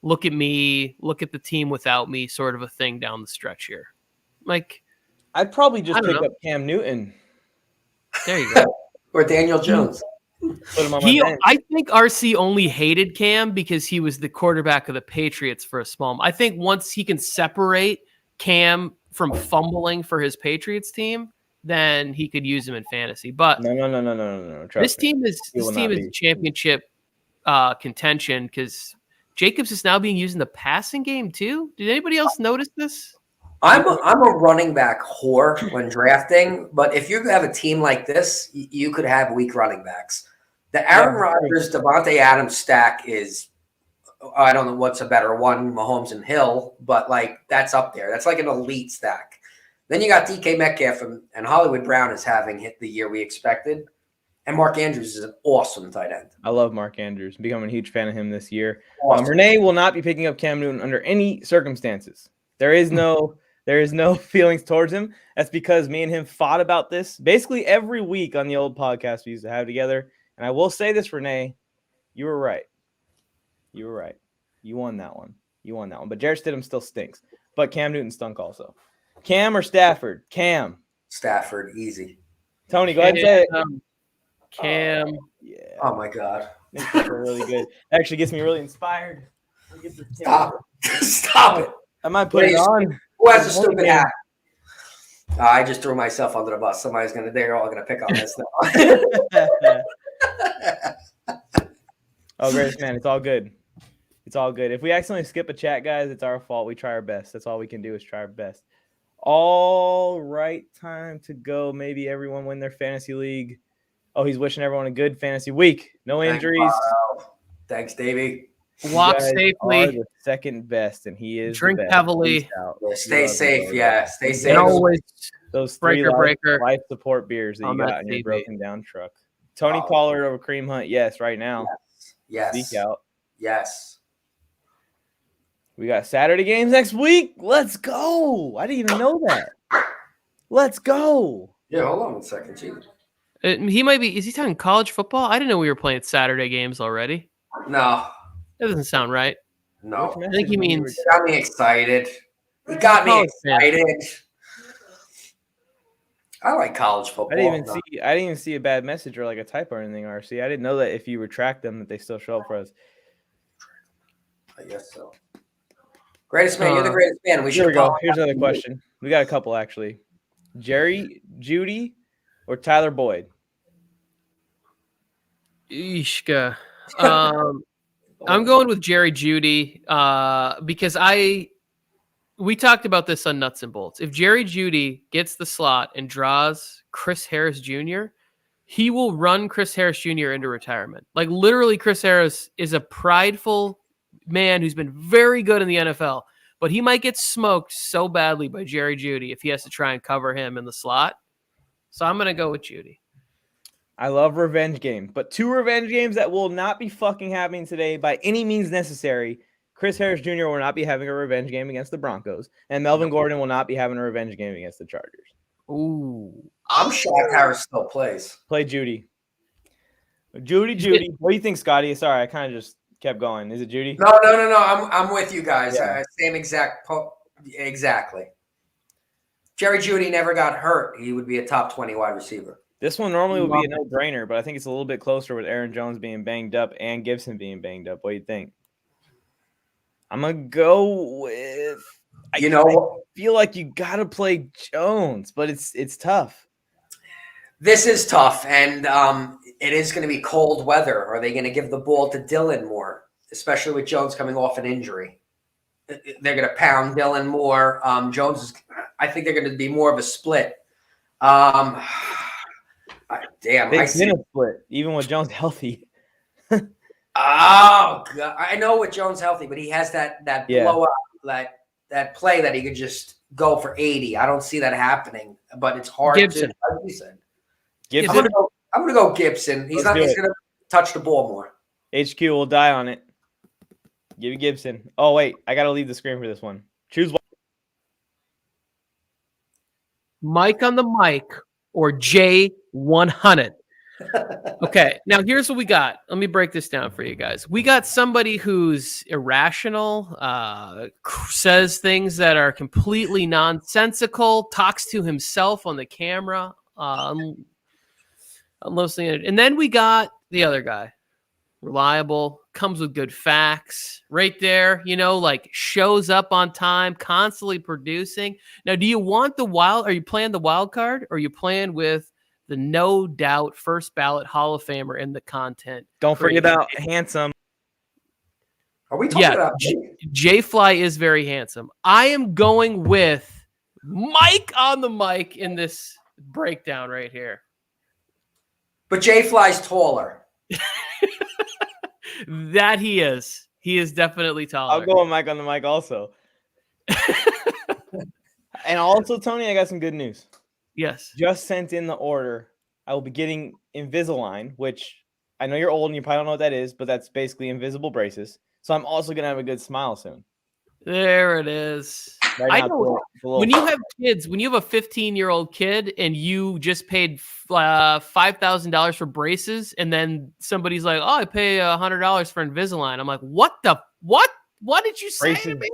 look at me, look at the team without me sort of a thing down the stretch here. Like, I'd probably just pick up Cam Newton. There you go. Or Daniel Jones. Put him on my bench. I think RC only hated Cam because he was the quarterback of the Patriots for a small. I think once he can separate Cam from fumbling for his Patriots team, then he could use him in fantasy. But no. This team is championship contention because Jacobs is now being used in the passing game too. Did anybody else notice this? I'm a running back whore when drafting, but if you have a team like this, you could have weak running backs. The Aaron Rodgers, Devontae Adams stack is, I don't know what's a better one, Mahomes and Hill, but like that's up there. That's like an elite stack. Then you got DK Metcalf and Hollywood Brown is having hit the year we expected. And Mark Andrews is an awesome tight end. I love Mark Andrews. I'm becoming a huge fan of him this year. Awesome. Renee will not be picking up Cam Newton under any circumstances. There is no feelings towards him. That's because me and him fought about this basically every week on the old podcast we used to have together. And I will say this, Renee, you were right. You were right. You won that one. But Jarrett Stidham still stinks. But Cam Newton stunk also. Cam or Stafford? Cam. Stafford, easy. Tony, go ahead and say it. Cam. Yeah. Oh my God. Makes me feel really good. Actually gets me really inspired. Stop it. I might put it on. Who has a stupid hat? I just threw myself under the bus. They're all gonna pick on this now. Oh, great, man. It's all good. It's all good. If we accidentally skip a chat, guys, it's our fault. We try our best. That's all we can do is try our best. All right, time to go. Maybe everyone win their fantasy league. Oh, he's wishing everyone a good fantasy week. No injuries. Thanks, Davey. Walk safely. The second best, and he is. Drink heavily. Stay safe. Yeah, stay safe. And always those breaker life support beers that you got in your broken down truck. Tony Pollard over Kareem Hunt. Yes, right now. Yes. Speak out. Yes. We got Saturday games next week. Let's go. I didn't even know that. Let's go. Yeah, hold on 1 second, Chief. He might be. Is he talking college football? I didn't know we were playing Saturday games already. No. That doesn't sound right. No. I think he means. He got me excited. I like college football. I didn't even see a bad message or like a typo or anything, RC. I didn't know that if you retract them that they still show up for us. I guess so. Greatest man, you're the greatest man. Here we go. Here's another question. We got a couple actually. Jerry Jeudy or Tyler Boyd? Ishka. I'm going with Jerry Jeudy because we talked about this on Nuts and Bolts. If Jerry Jeudy gets the slot and draws Chris Harris Jr., he will run Chris Harris Jr. into retirement. Like literally, Chris Harris is a prideful man who's been very good in the NFL, but he might get smoked so badly by Jerry Jeudy if he has to try and cover him in the slot. So I'm going to go with Judy. I love revenge game, but 2 revenge games that will not be fucking happening today by any means necessary. Chris Harris Jr. will not be having a revenge game against the Broncos, and Melvin Gordon will not be having a revenge game against the Chargers. Ooh. I'm shocked Harris still plays. Play Judy. Judy. What do you think, Scotty? Sorry, I kind of just kept going. Is it Judy? No. I'm with you guys. Yeah. Same exactly. Jerry Judy never got hurt. He would be a top 20 wide receiver. This one normally would be a no-brainer, but I think it's a little bit closer with Aaron Jones being banged up and Gibson being banged up. What do you think? I'm going to go with – I feel like you got to play Jones, but it's tough. This is tough, and it is going to be cold weather. Are they going to give the ball to Dillon more, especially with Jones coming off an injury? They're going to pound Dillon more. Jones is – I think they're going to be more of a split. Damn, It's been a split, even with Jones healthy. Oh, God. I know with Jones healthy, but he has that blowout, that play that he could just go for 80. I don't see that happening, but it's hard Gibson. to, like you said. Gibson? I'm gonna go Gibson. He's gonna touch the ball more. HQ will die on it. Give me Gibson. Oh, wait. I got to leave the screen for this one. Choose one. Mike on the mic or J100. Okay, now here's what we got. Let me break this down for you guys. We got somebody who's irrational, says things that are completely nonsensical, talks to himself on the camera. And then we got the other guy. Reliable, comes with good facts, right there, shows up on time, constantly producing. Now, do you want are you playing the wild card, or are you playing with the no doubt first ballot Hall of Famer in the content? Don't forget about handsome. Are we talking about J-Fly is very handsome. I am going with Mike on the mic in this breakdown right here. But J-Fly's taller. That he is. He is definitely taller. I'll go with Mike on the mic also. And also, Tony, I got some good news. Yes. Just sent in the order. I will be getting Invisalign, which I know you're old and you probably don't know what that is, but that's basically invisible braces. So I'm also going to have a good smile soon. There it is. Right now, I know. When you have kids, when you have a 15-year-old kid and you just paid $5,000 for braces, and then somebody's like, "Oh, I pay $100 for Invisalign," I'm like, "What the what? What did you say to me?"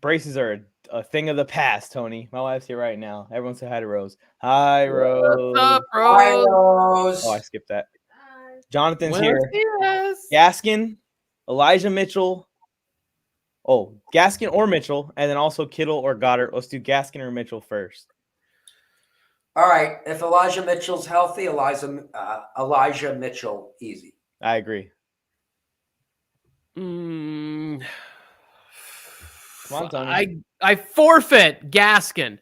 Braces are a thing of the past, Tony. My wife's here right now. Everyone say hi to Rose. Hi, Rose. What's up, Rose? Hi, Rose. Oh, I skipped that. Jonathan's Buenos here. dias. Gaskin, Elijah Mitchell. Oh, Gaskin or Mitchell, and then also Kittle or Goddard. Let's do Gaskin or Mitchell first. All right. If Elijah Mitchell's healthy, Elijah Mitchell, easy. I agree. Come on, Tony. I forfeit Gaskin.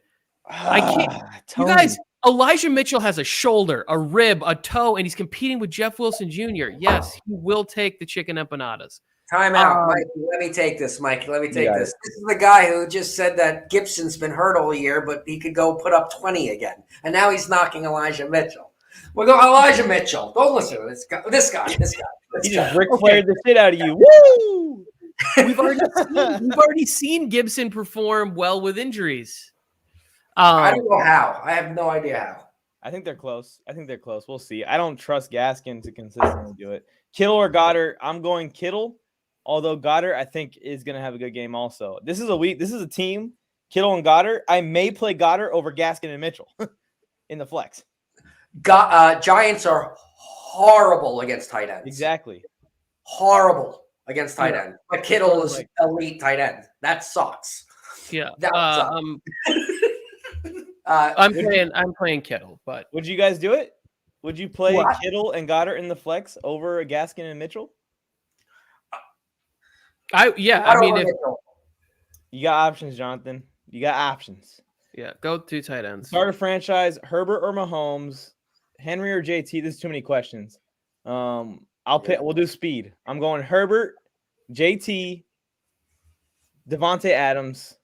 I can't. Tony. You guys, Elijah Mitchell has a shoulder, a rib, a toe, and he's competing with Jeff Wilson Jr. Yes, he will take the chicken empanadas. Time out, Mike. Let me take this, Mike. Let me take this. This is the guy who just said that Gibson's been hurt all year, but he could go put up 20 again. And now he's knocking Elijah Mitchell. We'll go Elijah Mitchell. Don't listen to this guy. This guy. He just Ric Flaired the shit out of you. Woo! We've already seen Gibson perform well with injuries. I don't know how. I have no idea how. I think they're close. We'll see. I don't trust Gaskin to consistently do it. Kittle or Goddard? I'm going Kittle. Although Goddard, I think, is going to have a good game also. This is a team, Kittle and Goddard. I may play Goddard over Gaskin and Mitchell in the flex. Giants are horrible against tight ends. Exactly. Horrible against tight end. But Kittle is elite tight end. That sucks. Yeah. That sucks. I'm playing Kittle, but would you guys do it? Would you play Kittle and Goddard in the flex over Gaskin and Mitchell? I mean, if you got options, Jonathan. You got options. Yeah, go 2 tight ends. Start a franchise, Herbert or Mahomes, Henry or JT. There's too many questions. We'll do speed. I'm going Herbert, JT, Devontae Adams,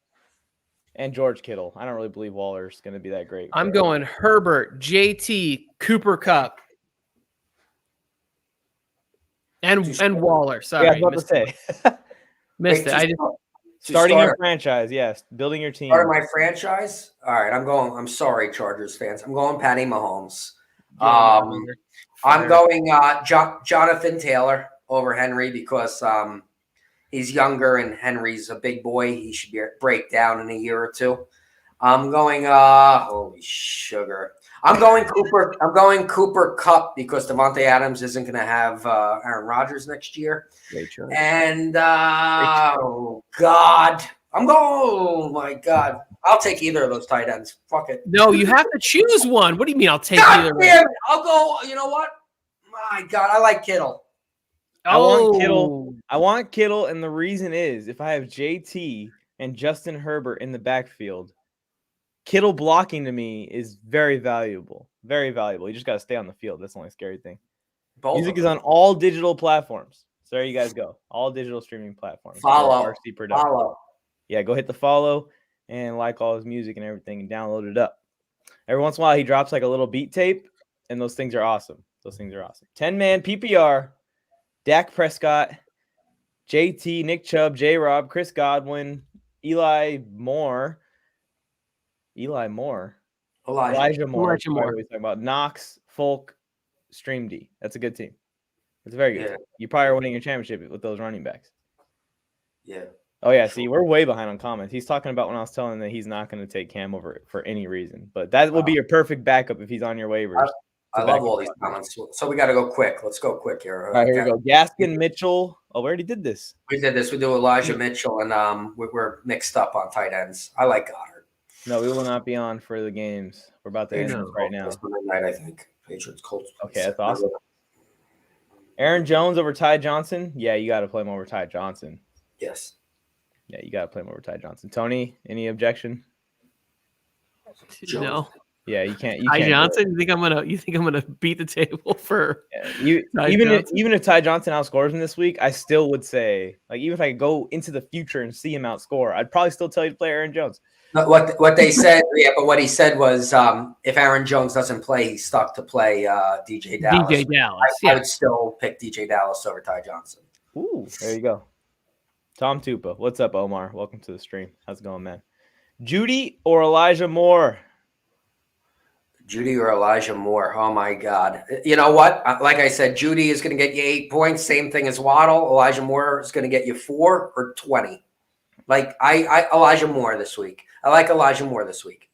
And George Kittle. I don't really believe Waller's going to be that great. I'm going Herbert, JT, Cooper Kupp, and Waller. Sorry, yeah, I was about to say. Missed it. I just starting your franchise. Yes, building your team. Starting my franchise. All right, I'm sorry, Chargers fans. I'm going Patty Mahomes. I'm going Jonathan Taylor over Henry because he's younger and Henry's a big boy. He should break down in a year or two. I'm going holy sugar. I'm going Cooper Kupp because Devontae Adams isn't going to have Aaron Rodgers next year. Great choice. And oh God, oh my God, I'll take either of those tight ends. Fuck it. No, you have to choose one. What do you mean? I'll take either one? I'll go. You know what? My God, I like Kittle. I want Kittle, and the reason is if I have JT and Justin Herbert in the backfield, Kittle blocking to me is very valuable. Very valuable. You just got to stay on the field. That's the only scary thing. Music is on all digital platforms. So there you guys go. All digital streaming platforms. Follow. Yeah, go hit the follow and like all his music and everything and download it up. Every once in a while, he drops like a little beat tape, and those things are awesome. 10-man PPR, Dak Prescott, JT, Nick Chubb, J-Rob, Chris Godwin, Elijah Moore. Elijah Moore. What are we talking about? Knox, Folk, Stream D. That's a good team. It's a very good team. You probably are winning your championship with those running backs. Yeah. Oh, yeah. See, we're way behind on comments. He's talking about when I was telling him that he's not going to take Cam over for any reason. But that would be your perfect backup if he's on your waivers. I love all these comments. So we got to go quick. Let's go quick here. All right, here we go. Gaskin, Mitchell. Oh, we already did this. We did this. We do Elijah Mitchell, and we're mixed up on tight ends. I like Goddard. No, we will not be on for the games. We're about to end this right now. Night, I think. Patriots, Colts. Okay, that's awesome. Aaron Jones over Ty Johnson. Yeah, you got to play him over Ty Johnson. Yes. Yeah, you got to play him over Ty Johnson. Tony, any objection? No. Yeah, you can't. Ty Johnson. You think I'm gonna beat the table for? Yeah, even if Ty Johnson outscores him this week, I still would say, like, even if I go into the future and see him outscore, I'd probably still tell you to play Aaron Jones. What they said, but what he said was, if Aaron Jones doesn't play, he's stuck to play DJ Dallas. I would still pick DJ Dallas over Ty Johnson. Ooh, there you go. Tom Tupa, what's up, Omar? Welcome to the stream. How's it going, man? Judy or Elijah Moore? Judy or Elijah Moore. Oh, my God. You know what? Like I said, Judy is going to get you 8 points. Same thing as Waddle. Elijah Moore is going to get you 4 or 20. Like, Elijah Moore this week. I like Elijah Moore this week.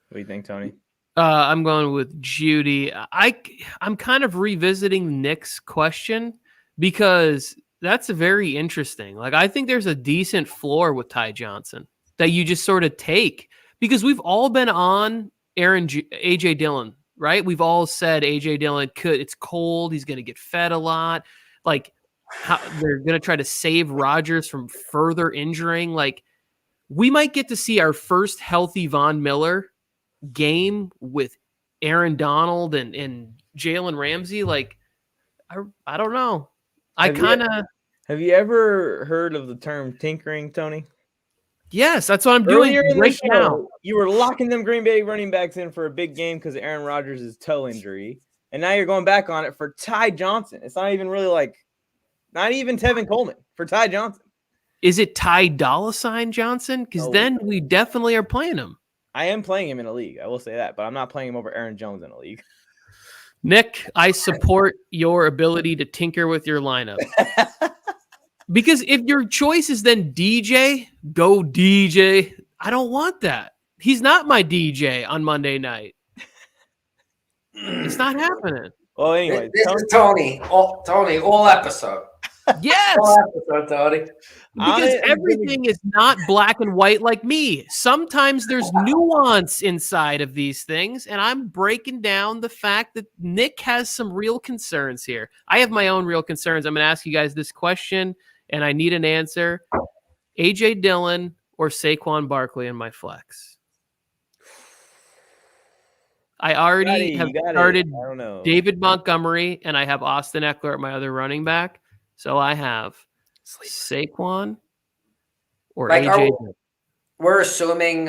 What do you think, Tony? I'm going with Judy. I'm kind of revisiting Nick's question because that's very interesting. Like, I think there's a decent floor with Ty Johnson that you just sort of take because we've all been on A.J. Dillon, right? We've all said A.J. Dillon it's cold. He's going to get fed a lot. Like, how they're going to try to save Rodgers from further injuring. Like, we might get to see our first healthy Von Miller game with Aaron Donald and Jalen Ramsey. Like, I don't know. Have you ever heard of the term tinkering, Tony? Yes, that's what I'm doing right now. You were locking them Green Bay running backs in for a big game because of Aaron Rodgers' toe injury. And now you're going back on it for Ty Johnson. It's not even really not even Tevin Coleman for Ty Johnson. Is it Ty $sign Johnson? Because then we definitely are playing him. I am playing him in a league. I will say that, but I'm not playing him over Aaron Jones in a league. Nick, I support your ability to tinker with your lineup. Because if your choice is then DJ, go DJ. I don't want that. He's not my DJ on Monday night. It's not happening. Well, anyway. This is Tony. All episode. Yes. All episode, Tony. Because everything is not black and white like me. Sometimes there's nuance inside of these things, and I'm breaking down the fact that Nick has some real concerns here. I have my own real concerns. I'm going to ask you guys this question, and I need an answer. A.J. Dillon or Saquon Barkley in my flex? I already have started David Montgomery, and I have Austin Eckler at my other running back. So I have Saquon or AJ. we're assuming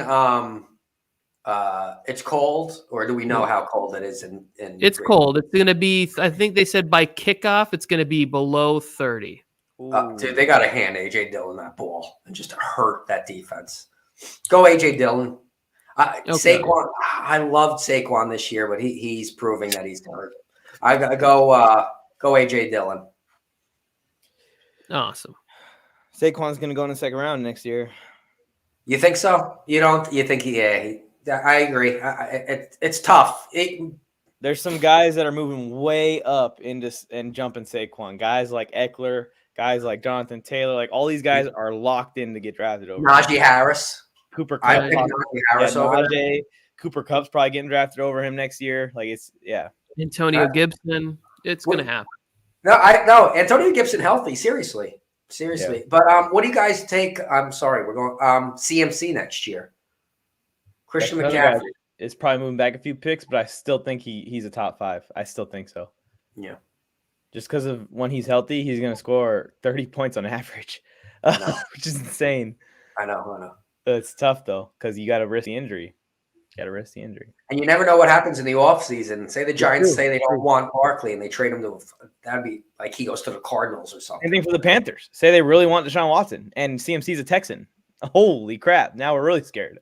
it's cold, or do we know how cold it is in It's cold. It's going to be, I think they said by kickoff, it's going to be below 30. Dude, they got to hand A.J. Dillon that ball and just hurt that defense. Go A.J. Dillon. Okay. Saquon, I loved Saquon this year, but he's proving that he's hurt. I got to go A.J. Dillon. Awesome. Saquon's going to go in the second round next year. You think so? You don't? You think I agree. It's tough. There's some guys that are moving way up into and jumping Saquon. Guys like Eckler, guys like Jonathan Taylor, like all these guys are locked in to get drafted over. Najee Harris. Cooper Kupp. I think Najee Harris over there. Cooper Kupp's probably getting drafted over him next year. Like Antonio Gibson. It's going to happen. No, Antonio Gibson healthy. Seriously. Yeah. But what do you guys take? I'm sorry, we're going CMC next year. Christian McCaffrey is probably moving back a few picks, but I still think he's a top 5. I still think so. Yeah. Just because of when he's healthy, he's going to score 30 points on average, which is insane. I know. It's tough, though, because you got to risk the injury. And you never know what happens in the offseason. Say the Giants say they don't want Barkley and they trade him to – that'd be like he goes to the Cardinals or something. Same thing for the Panthers. Say they really want Deshaun Watson and CMC's a Texan. Holy crap. Now we're really scared.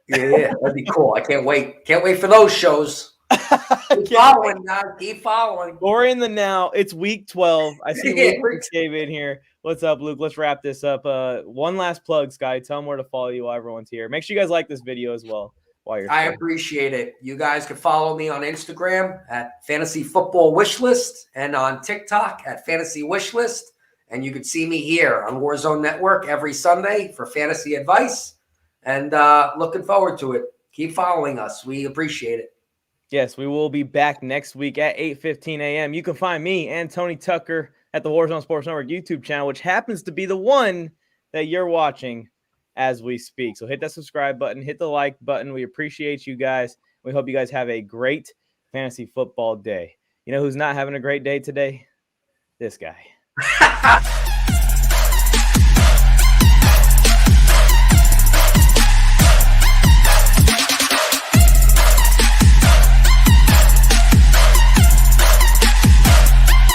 Yeah, that'd be cool. I can't wait. Can't wait for those shows. Keep following, guys. Keep following. We're in the now. It's week 12. I see Luke Dave in here. What's up, Luke? Let's wrap this up. One last plug, Sky. Tell them where to follow you while everyone's here. Make sure you guys like this video as well. I appreciate it. You guys can follow me on Instagram at Fantasy Football Wishlist and on TikTok at Fantasy Wishlist. And you can see me here on Warzone Network every Sunday for fantasy advice. And looking forward to it. Keep following us. We appreciate it. Yes, we will be back next week at 8:15 a.m. You can find me and Tony Tucker at the Warzone Sports Network YouTube channel, which happens to be the one that you're watching as we speak. So hit that subscribe button, hit the like button. We appreciate you guys. We hope you guys have a great fantasy football day. You know who's not having a great day today? This guy.